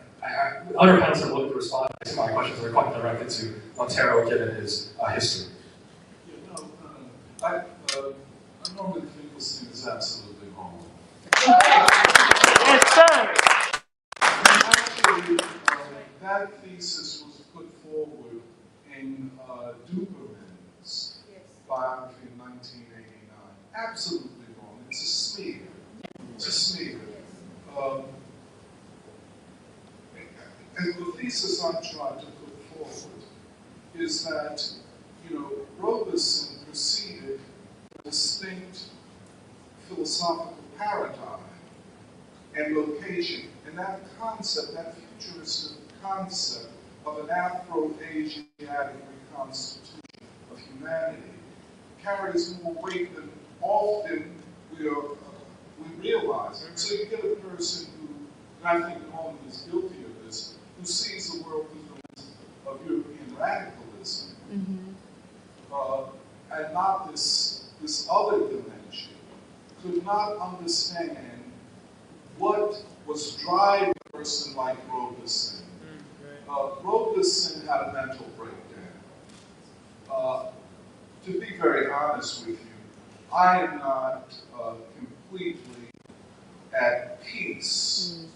other panelists are looking to respond to my questions are quite directed to Monteiro, given his history. Norman Finkelstein is absolutely wrong. Yes, sir. Actually, that thesis was put forward in Duberman's biography in 1989. Absolutely wrong. It's a smear. It's a smear. And the thesis I'm trying to put forward is that, Robeson preceded a distinct philosophical paradigm and location. And that concept, that futuristic concept of an Afro-Asiatic reconstitution of humanity carries more weight than often we realize. So you get a person who, and I think Norman is guilty of this, who sees the world through the lens of European radicalism, and not this other dimension, could not understand what was driving a person like Robeson. Robeson had a mental breakdown. To be very honest with you, I am not completely at peace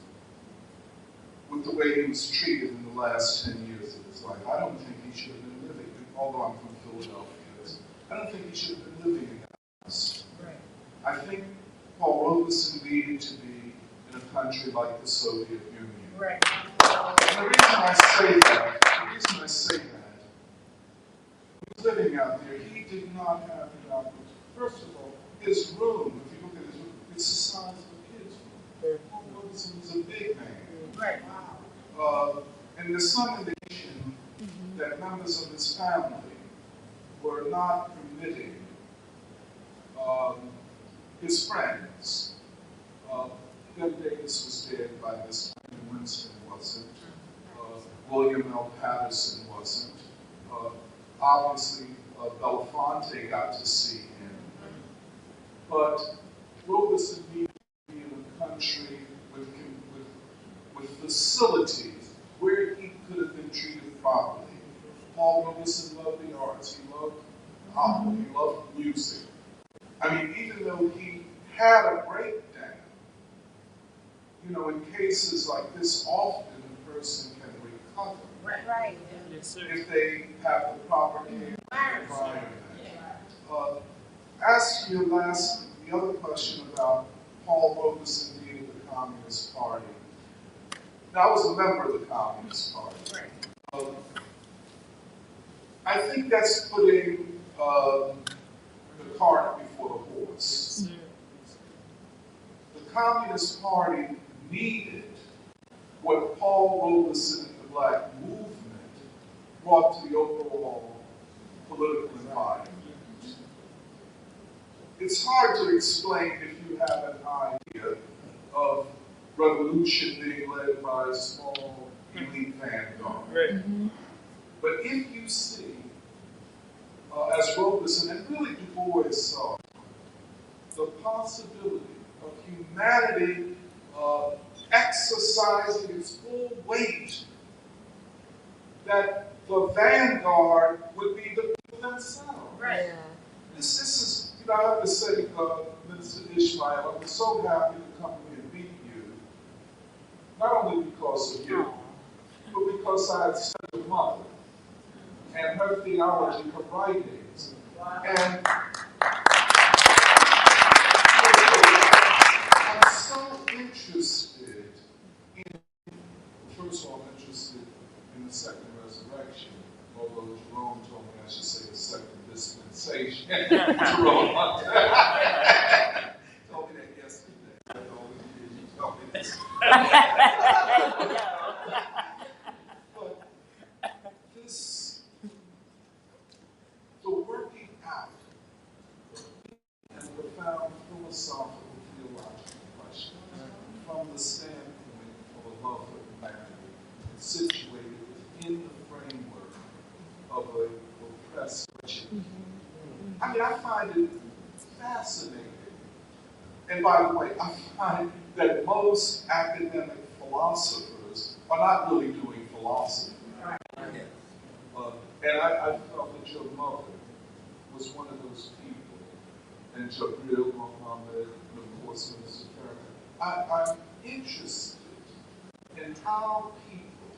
with the way he was treated in the last 10 years of his life. I don't think he should have been living, although I'm from Philadelphia, I don't think he should have been living in that house. I think Paul Robeson needed to be in a country like the Soviet Union. And the reason I say that, he was living out there, he did not have the opportunity. First of all, his room, if you look at his room, it's the size of a kid's room. Paul Robeson was a big man. And there's some indication that members of his family were not permitting his friends. Bill Davis was dead by this time, and Winston wasn't. William L. Patterson wasn't. Obviously, Belafonte got to see him. But Robeson needed to be in a country with facilities where he could have been treated properly. Paul Robeson loved the arts. He loved opera. He loved music. I mean, even though he had a breakdown, in cases like this, often a person can recover. If they have the proper care environment. As to your the other question about Paul Robeson leading the Communist Party. Now, I was a member of the Communist Party. I think that's putting the cart before the horse. The Communist Party needed what Paul Robeson and the Black Movement brought to the overall political environment. It's hard to explain if you have an idea of revolution being led by a small elite vanguard. But if you see, as Robeson and really Du Bois saw, the possibility of humanity exercising its full weight, that the vanguard would be the people themselves. This is, I have to say, Minister Ishmael, I'm so happy to come here and meet you, not only because of you, but because I had such a mother and her theology, her writings, and I'm so interested in, first of all, I'm interested in the second resurrection, although Jerome told me I should say the second dispensation. Jerome told me that yesterday. I always hear you tell me this. But this, the working out and profound philosophical, theological question from the standpoint of a love for humanity, situated within the framework of an oppressed I mean, I find it fascinating. And by the way, I find that most academic philosophers are not really doing philosophy. And I felt that your mother was one of those people, and Jabril Muhammad, and of course, Minister Farrakhan. I'm interested in how people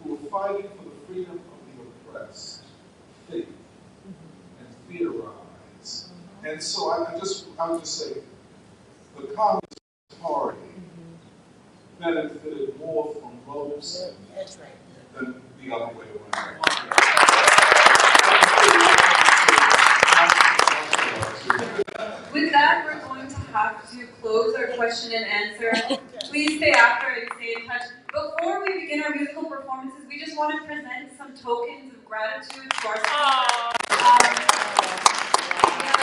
who are fighting for the freedom of the oppressed think and theorize. And so I would just say, the Communist Party benefited more from Robeson than the other way around. With that, we're going to have to close our question and answer. Please stay after and stay in touch. Before we begin our musical performances, we just want to present some tokens of gratitude to our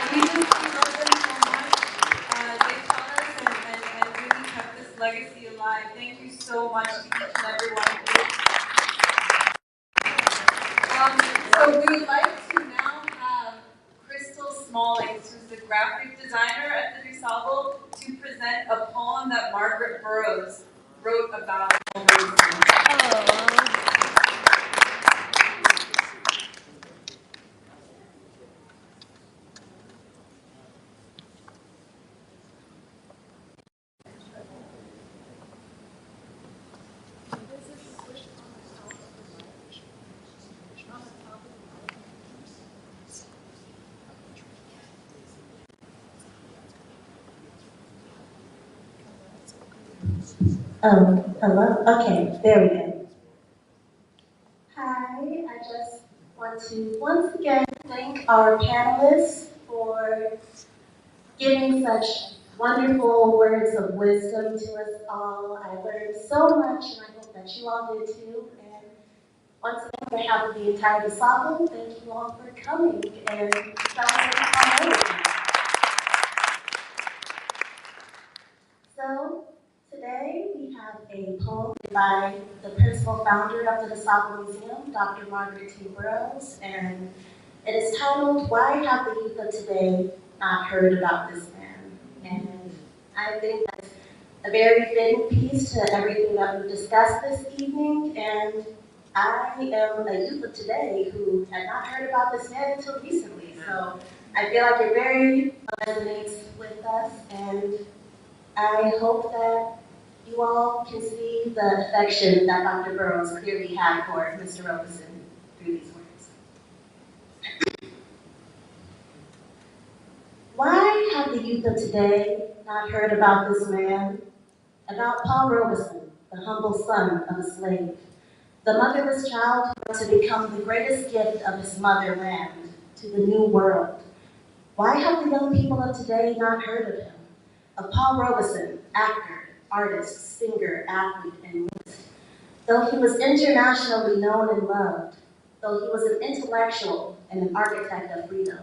speakers. We love them so much. They taught us and really kept this legacy alive. Thank you so much to each and every one of you. So we would like to now have Crystal Smallings, who's the graphic designer at the DuSable, to present a poem that Margaret Burroughs wrote about Paul Robeson. Oh, hello? Okay, there we go. Hi, I just want to once again thank our panelists for giving such wonderful words of wisdom to us all. I learned so much, and I hope that you all did too. And once again, on behalf of the entire DuSable, thank you all for coming and celebrating our life. So, today we have a poem by the principal founder of the DuSable Museum, Dr. Margaret T. Burroughs, and it is titled, Why Have the Youth of Today Not Heard About This Man? And I think that's a very fitting piece to everything that we've discussed this evening, and I am a youth of today who had not heard about this man until recently, so I feel like it very resonates with us, and I hope that you all can see the affection that Dr. Burroughs clearly had for Mr. Robeson through these words. Why have the youth of today not heard about this man? About Paul Robeson, the humble son of a slave, the motherless child who was to become the greatest gift of his motherland to the new world. Why have the young people of today not heard of him? Of Paul Robeson, actor, artist, singer, athlete, and linguist. Though he was internationally known and loved, though he was an intellectual and an architect of freedom,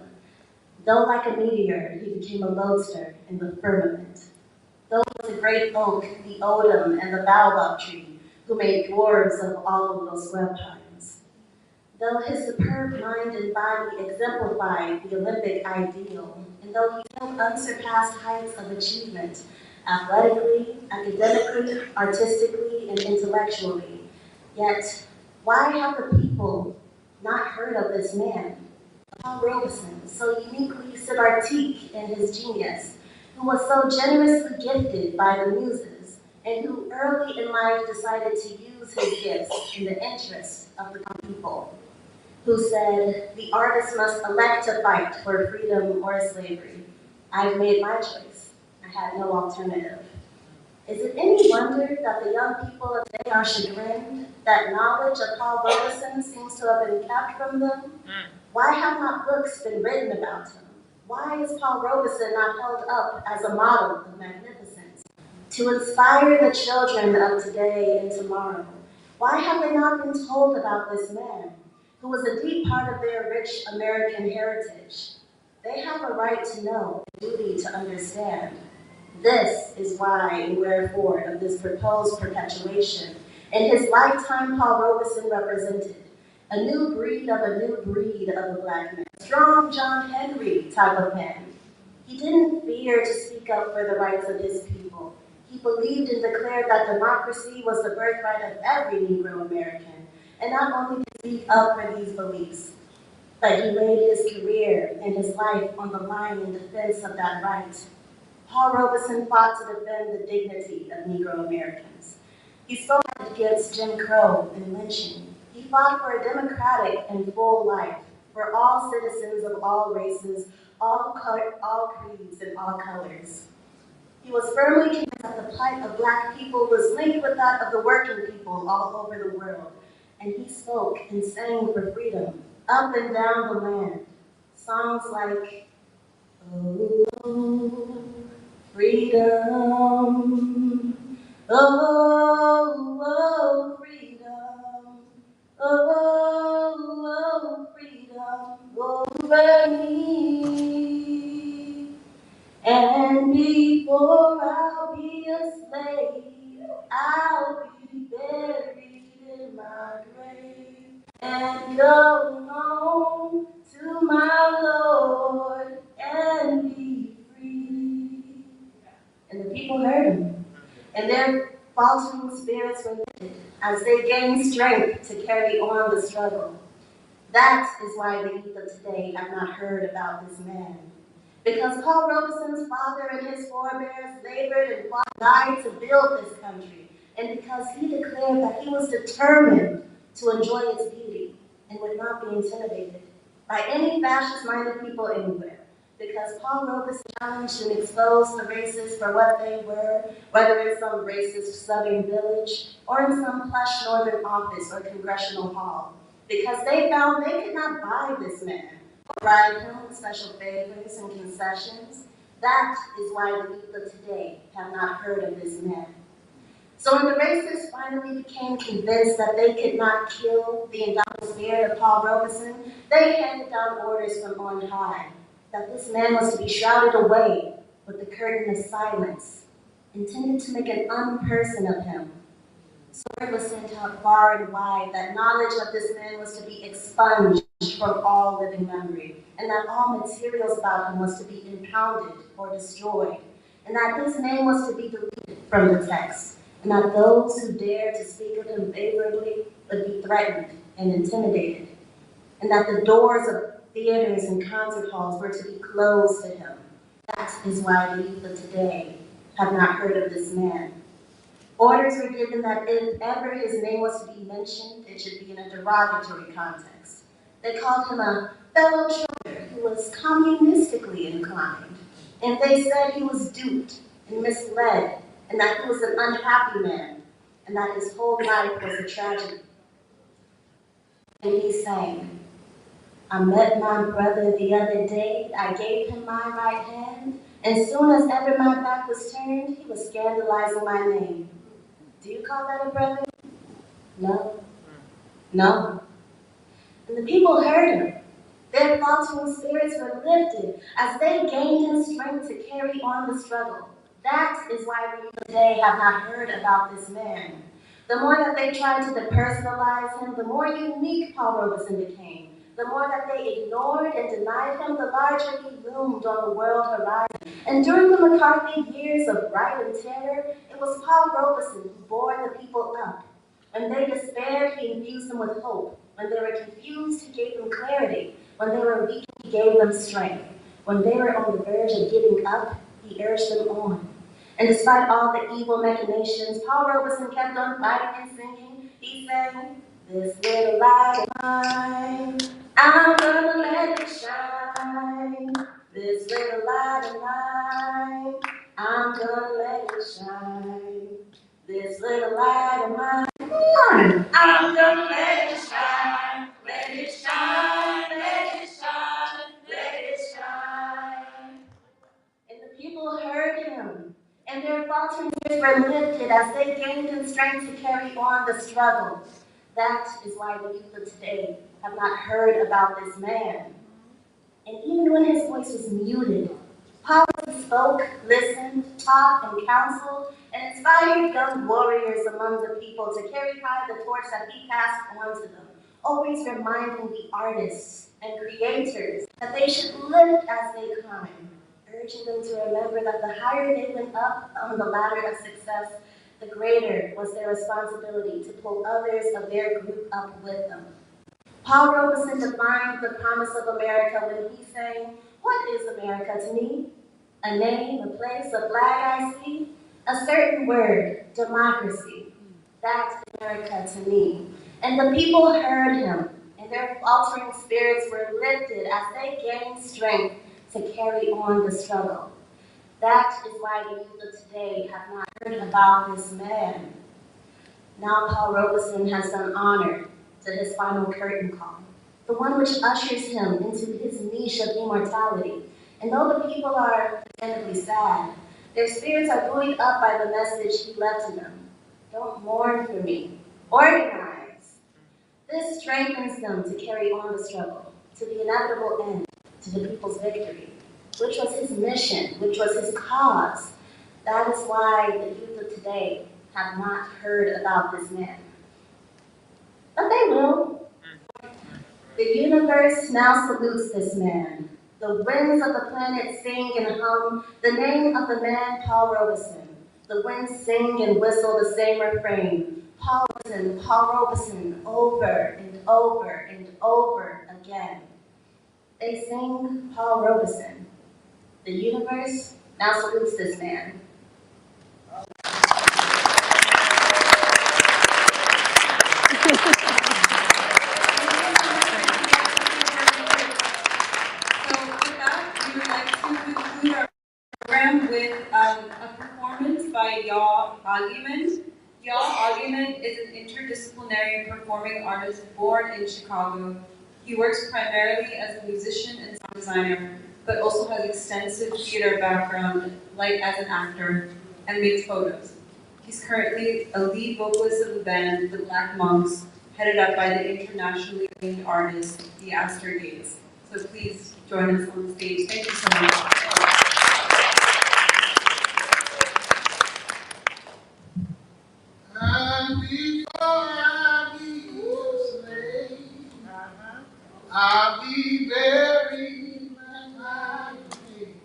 though like a meteor he became a lodestar in the firmament, though he was a great oak, the odum, and the baobab tree, who made dwarves of all of those scrub pines, though his superb mind and body exemplified the Olympic ideal, and though he held unsurpassed heights of achievement, athletically, academically, artistically, and intellectually, yet why have the people not heard of this man, Paul Robeson, so uniquely Sibartique in his genius, who was so generously gifted by the muses, and who early in life decided to use his gifts in the interest of the people, who said, the artist must elect to fight for freedom or slavery. I've made my choice. I had no alternative. Is it any wonder that the young people of today are chagrined that knowledge of Paul Robeson seems to have been kept from them? Why have not books been written about him? Why is Paul Robeson not held up as a model of magnificence to inspire the children of today and tomorrow? Why have they not been told about this man, who was a deep part of their rich American heritage? They have a right to know, a duty to understand. This is why and wherefore of this proposed perpetuation. In his lifetime, Paul Robeson represented a new breed of a black man, strong John Henry type of man. He didn't fear to speak up for the rights of his people. He believed and declared that democracy was the birthright of every Negro American, and not only to speak up for these beliefs, but he laid his career and his life on the line in defense of that right. Paul Robeson fought to defend the dignity of Negro Americans. He spoke against Jim Crow and lynching. He fought for a democratic and full life for all citizens of all races, all creeds, and all colors. He was firmly convinced that the plight of black people was linked with that of the working people all over the world. And he spoke and sang for freedom up and down the land. Songs like, oh, freedom, oh, freedom, oh, freedom over me. And before I'll be a slave, I'll be buried in my grave and go home to my Lord and be free. And the people heard him, and their faltering spirits were lifted as they gained strength to carry on the struggle. That is why the youth of today have not heard about this man. Because Paul Robeson's father and his forebears labored and fought, died to build this country, and because he declared that he was determined to enjoy its beauty and would not be intimidated by any fascist-minded people anywhere. Because Paul Robeson challenged and exposed the racists for what they were, whether in some racist southern village or in some plush northern office or congressional hall. Because they found they could not buy this man, bribe him with special favors and concessions. That is why the youth of today have not heard of this man. So when the racists finally became convinced that they could not kill the indomitable spirit of Paul Robeson, they handed down orders from on high that this man was to be shrouded away with the curtain of silence, intended to make an unperson of him. So word was sent out far and wide that knowledge of this man was to be expunged from all living memory, and that all materials about him was to be impounded or destroyed, and that his name was to be deleted from the text, and that those who dared to speak of him favorably would be threatened and intimidated, and that the doors of theaters and concert halls were to be closed to him. That is why the youth of today have not heard of this man. Orders were given that if ever his name was to be mentioned, it should be in a derogatory context. They called him a fellow trader who was communistically inclined, and they said he was duped and misled, and that he was an unhappy man, and that his whole life was a tragedy. And he sang, I met my brother the other day, I gave him my right hand, and soon as ever my back was turned, he was scandalizing my name. Do you call that a brother? No. No. And the people heard him. Their faltering spirits were lifted as they gained in strength to carry on the struggle. That is why we today have not heard about this man. The more that they tried to depersonalize him, the more unique Paul Robeson became. The more that they ignored and denied him, the larger he loomed on the world horizon. And during the McCarthy years of right and terror, it was Paul Robeson who bore the people up. When they despaired, he infused them with hope. When they were confused, he gave them clarity. When they were weak, he gave them strength. When they were on the verge of giving up, he urged them on. And despite all the evil machinations, Paul Robeson kept on fighting and singing. He sang, this little light of mine, I'm gonna let it shine. This little light of mine, I'm gonna let it shine. This little light of mine, come on. I'm gonna let it shine, let it shine, let it shine, let it shine. And the people heard him, and their faltering spirits were lifted as they gained in strength to carry on the struggle. That is why the youth of today have not heard about this man. And even when his voice was muted, Paul spoke, listened, taught, and counseled, and inspired young warriors among the people to carry high the torch that he passed on to them. always reminding the artists and creators that they should lift as they climb, urging them to remember that the higher they went up on the ladder of success, the greater was their responsibility to pull others of their group up with them. Paul Robeson defined the promise of America when he sang, "What is America to me? A name, a place, a flag I see, a certain word, democracy. That's America to me." And the people heard him, and their faltering spirits were lifted as they gained strength to carry on the struggle. That is why the youth of today have not heard about this man. Now Paul Robeson has done honor to his final curtain call, the one which ushers him into his niche of immortality. And though the people are understandably sad, their spirits are buoyed up by the message he left to them. Don't mourn for me. Organize. This strengthens them to carry on the struggle, to the inevitable end, to the people's victory, which was his mission, which was his cause. That is why the youth of today have not heard about this man. But they will. The universe now salutes this man. The winds of the planet sing and hum the name of the man Paul Robeson. The winds sing and whistle the same refrain. Paul Robeson, over and over and over again. They sing Paul Robeson. The universe now salutes this man. Program with a performance by Yaw Argument. Yaw Argument is an interdisciplinary performing artist born in Chicago. He works primarily as a musician and sound designer, but also has extensive theater background, like as an actor, and makes photos. He's currently a lead vocalist of the band, The Black Monks, headed up by the internationally acclaimed artist, The Astor Gates. So please join us on stage. Thank you so much. And before I be a slave, I'll be buried in my grave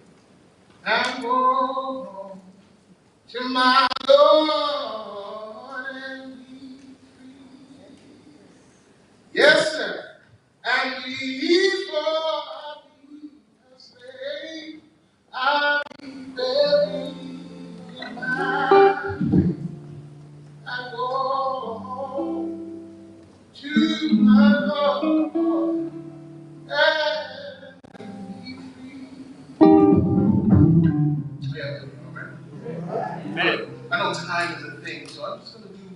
and go home to my Lord and be free. Yes, sir. And before I be a slave, I'll be buried in my grave. I go home to my Lord and be free. Yeah, all right. I know time is a thing, so I'm just going to do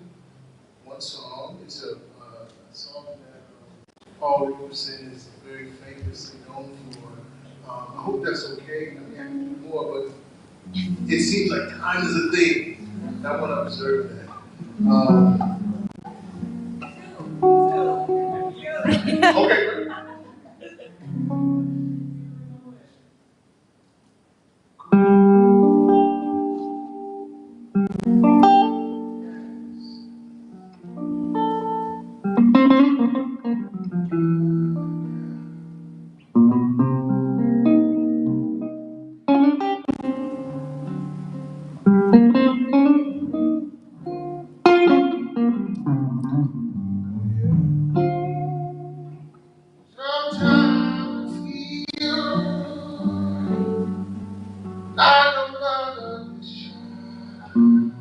one song. It's a song that Paul Robeson is very famously known for. I hope that's okay. I mean, I can do more, but it seems like time is a thing. And I want to observe that. Okay, great. Sometimes I feel like a motherless child.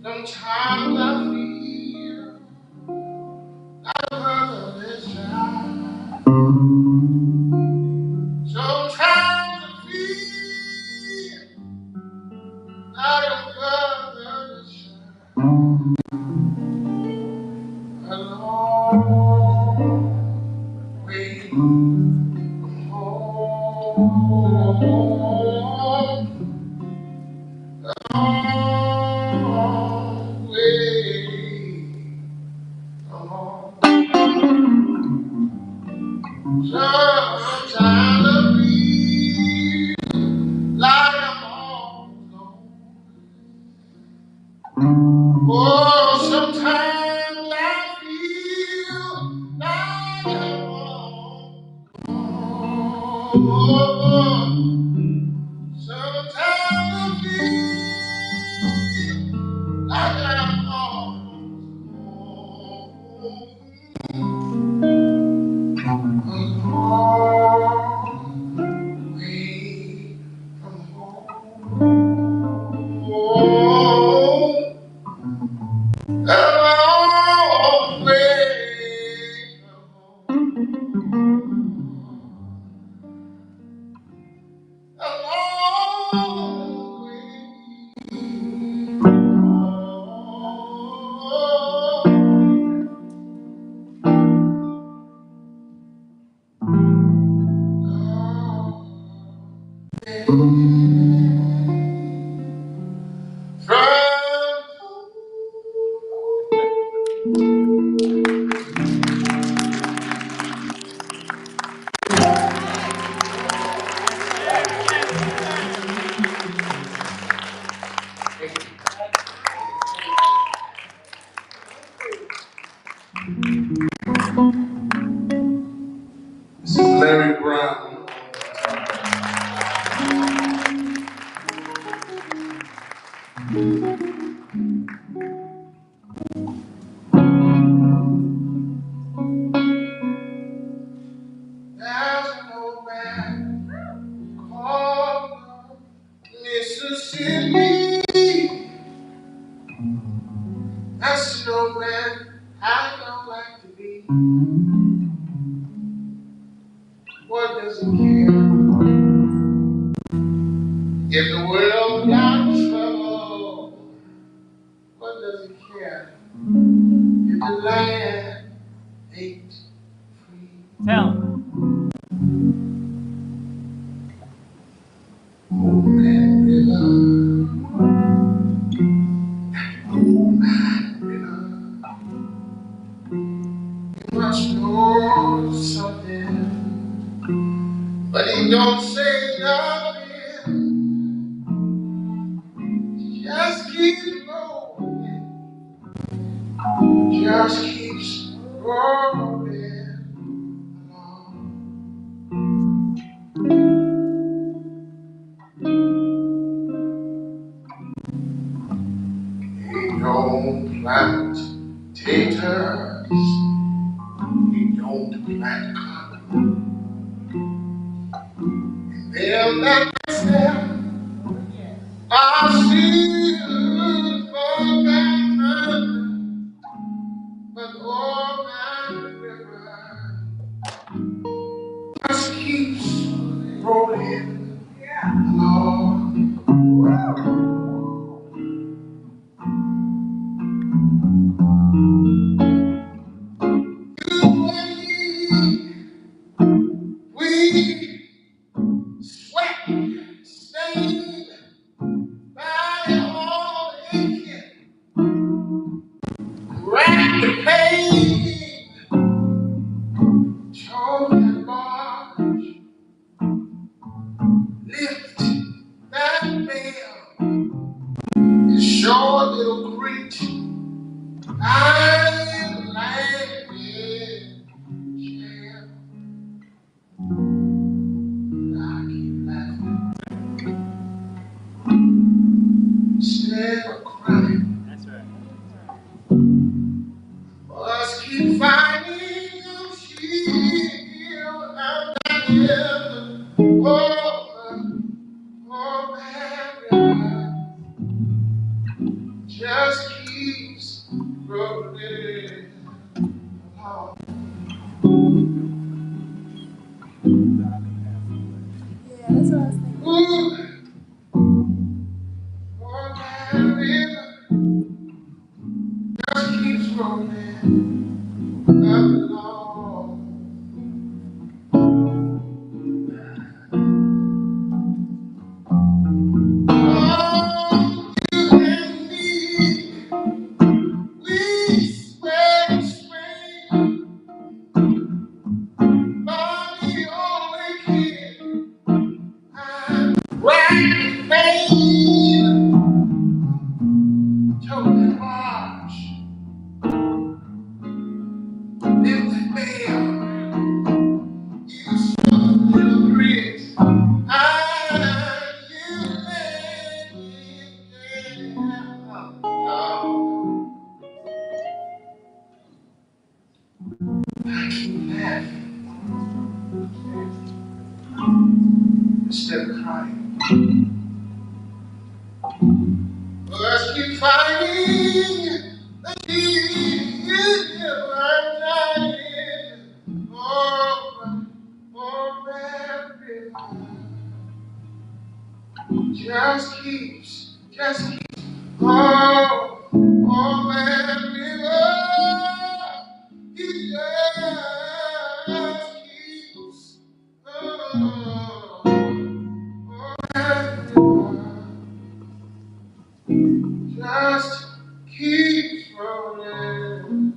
Sometimes I feel like a motherless child. Sometimes I feel like a motherless child. A long way from home. Long way from home. Sometimes I feel like I'm all alone. Oh, sometimes I feel This is Larry Brown. There's no man called Mississippi. That's no man I don't like to be. What does he care if the world got trouble? What does he care if the land ain't free? Tell. Oh man, river, oh man, river, you must know something, but he don't say nothing. Just keeps rolling, just keeps rolling along. He don't plant taters, he don't plant cotton. Them that them are sealed forgotten, but oh my river just keeps rolling along. You and me, we sweat stained by all aching, rack the pain, choke and march, lift that veil, is short little creek. I'm lying in jail. I keep laughing instead of crying. That's right. Must keep fighting you, shield. I'm not in. Oh, man, just keeps rolling along. Yeah, that's what I was thinking. Ooh, oh, man, river just keeps rolling along. Oh, you and me, we sweat spring, body only kid. I'm right pain, total march, lift the veil, you short little grit. I you lay in I keep laughing instead of crying. Let's keep fighting. Let's keep I'm dying. Oh, man, just keeps. Oh, man, river. He just keeps. Oh, man, river. Just keeps rolling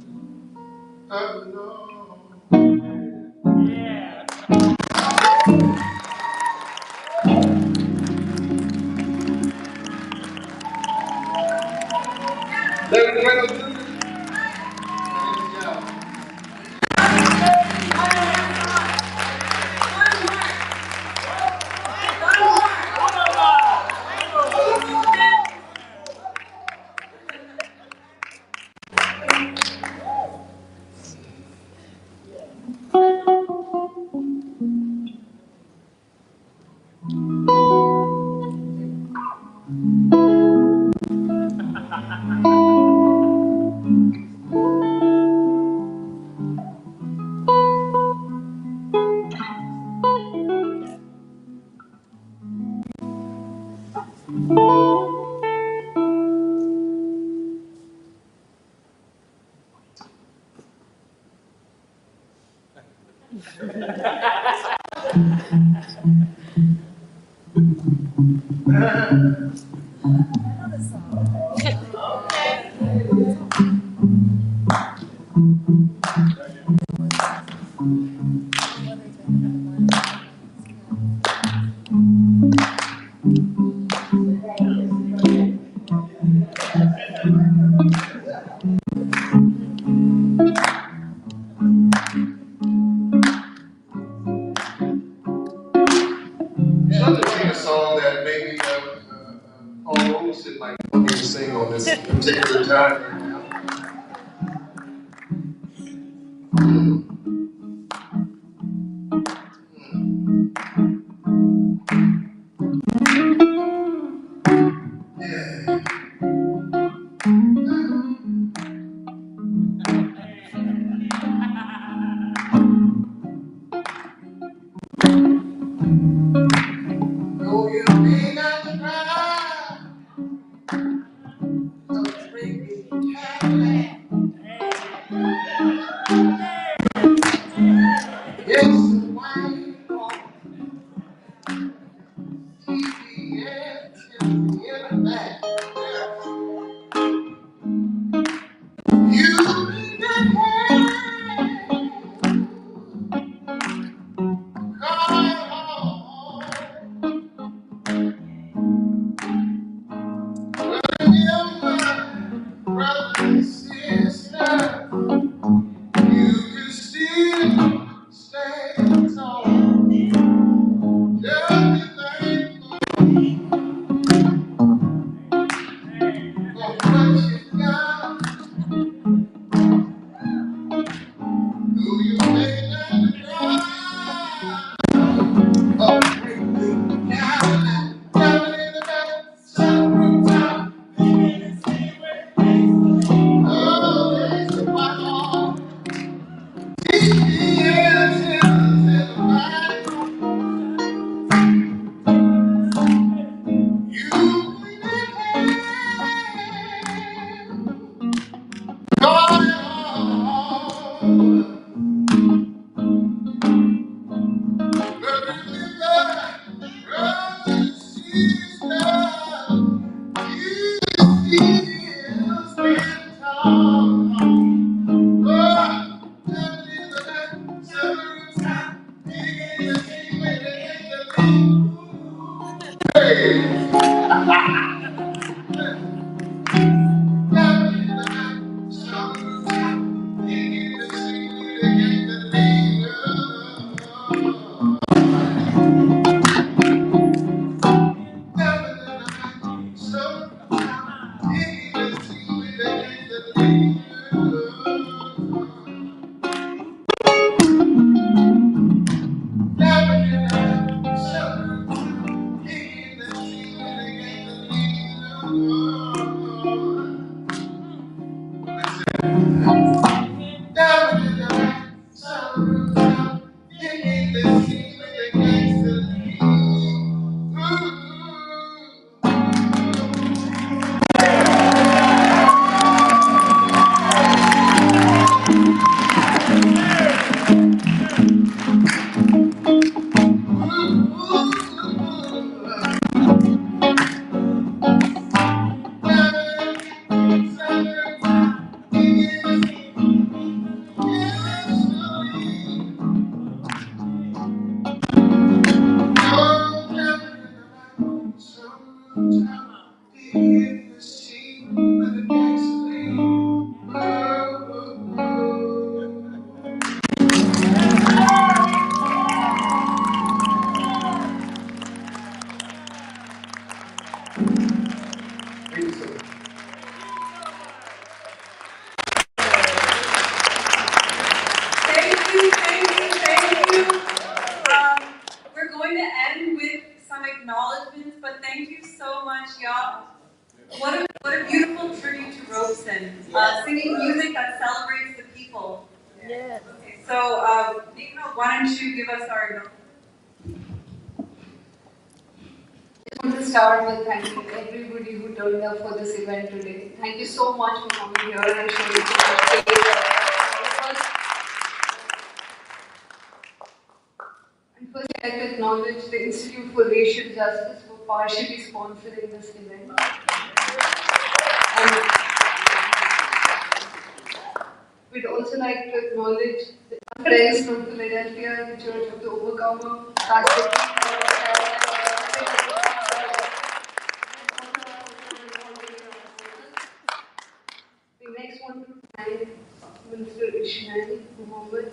along. Yeah. Ladies and gentlemen, So I'm going to sing a song that maybe Paul Robeson might want me to sing on this particular time right now. Though you may not drive a great Cadillac, yes, the white walk, TVS in the back. You may not have car, but remember, brother and sister, you can still stand tall. Just be thankful for what you got. Though you may not drive a great big Cadillac, driving in the back, sunroof top. Oh, there's a white on TVS in the back. You may not have gone, but remember, brothers and sisters, you still stand tall. Oh, jumping in the back, sunroof top, digging in the sea when they hit the lead. Hey! Jumping in the back, sunroof top, digging in the sea when they hit the lead. Jumping in the back, sunroof top, digging in the sea when they hit the lead. Jumping in the back, sunroof top, digging in the sea when they hit the lead. Down in the back, sunroof top, digging the sea with the gangster lean. We're going to end with some acknowledgements, but thank you so much, y'all. What a beautiful tribute to Robeson, singing music that celebrates the people. Yeah. Okay, so, Nika, why don't you give us our... I want to start with thanking everybody who turned up for this event today. Thank you so much for coming here and showing so much faith. First, I'd like to acknowledge the Institute for Racial Justice for partially sponsoring this event. And we'd also like to acknowledge the friends from Philadelphia, the Church of the Overcomer, Pastor the next one to thank Minister Ishmael Muhammad,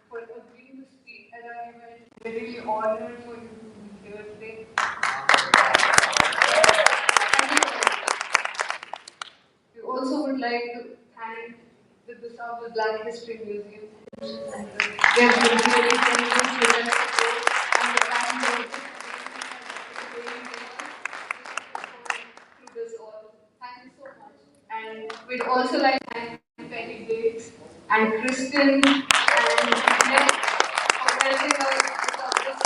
for agreeing to speak at our event. We're really honored for you to be here today. We also would like to thank the DuSable Black History Museum. They've been really generous with their support and the kind words through this all. Thank you so much. And we'd also like to thank Penny Gates and Kristen and Nick for helping us with all this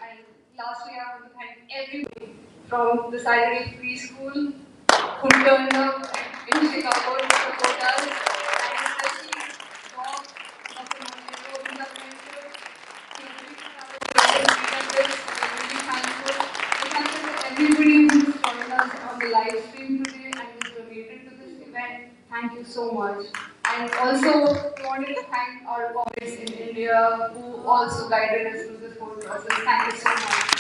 and lastly, I want to thank everybody from the Saturday Preschool who turned up in Chicago to support us, and especially Bob, Dr. Monteiro, who have mentored. We're really thankful. We're thankful to everybody who's joined us on the live stream today and who's donated to this event. Thank you so much. And also, we wanted to thank our colleagues in India who also guided us through this whole process. Thank you so much.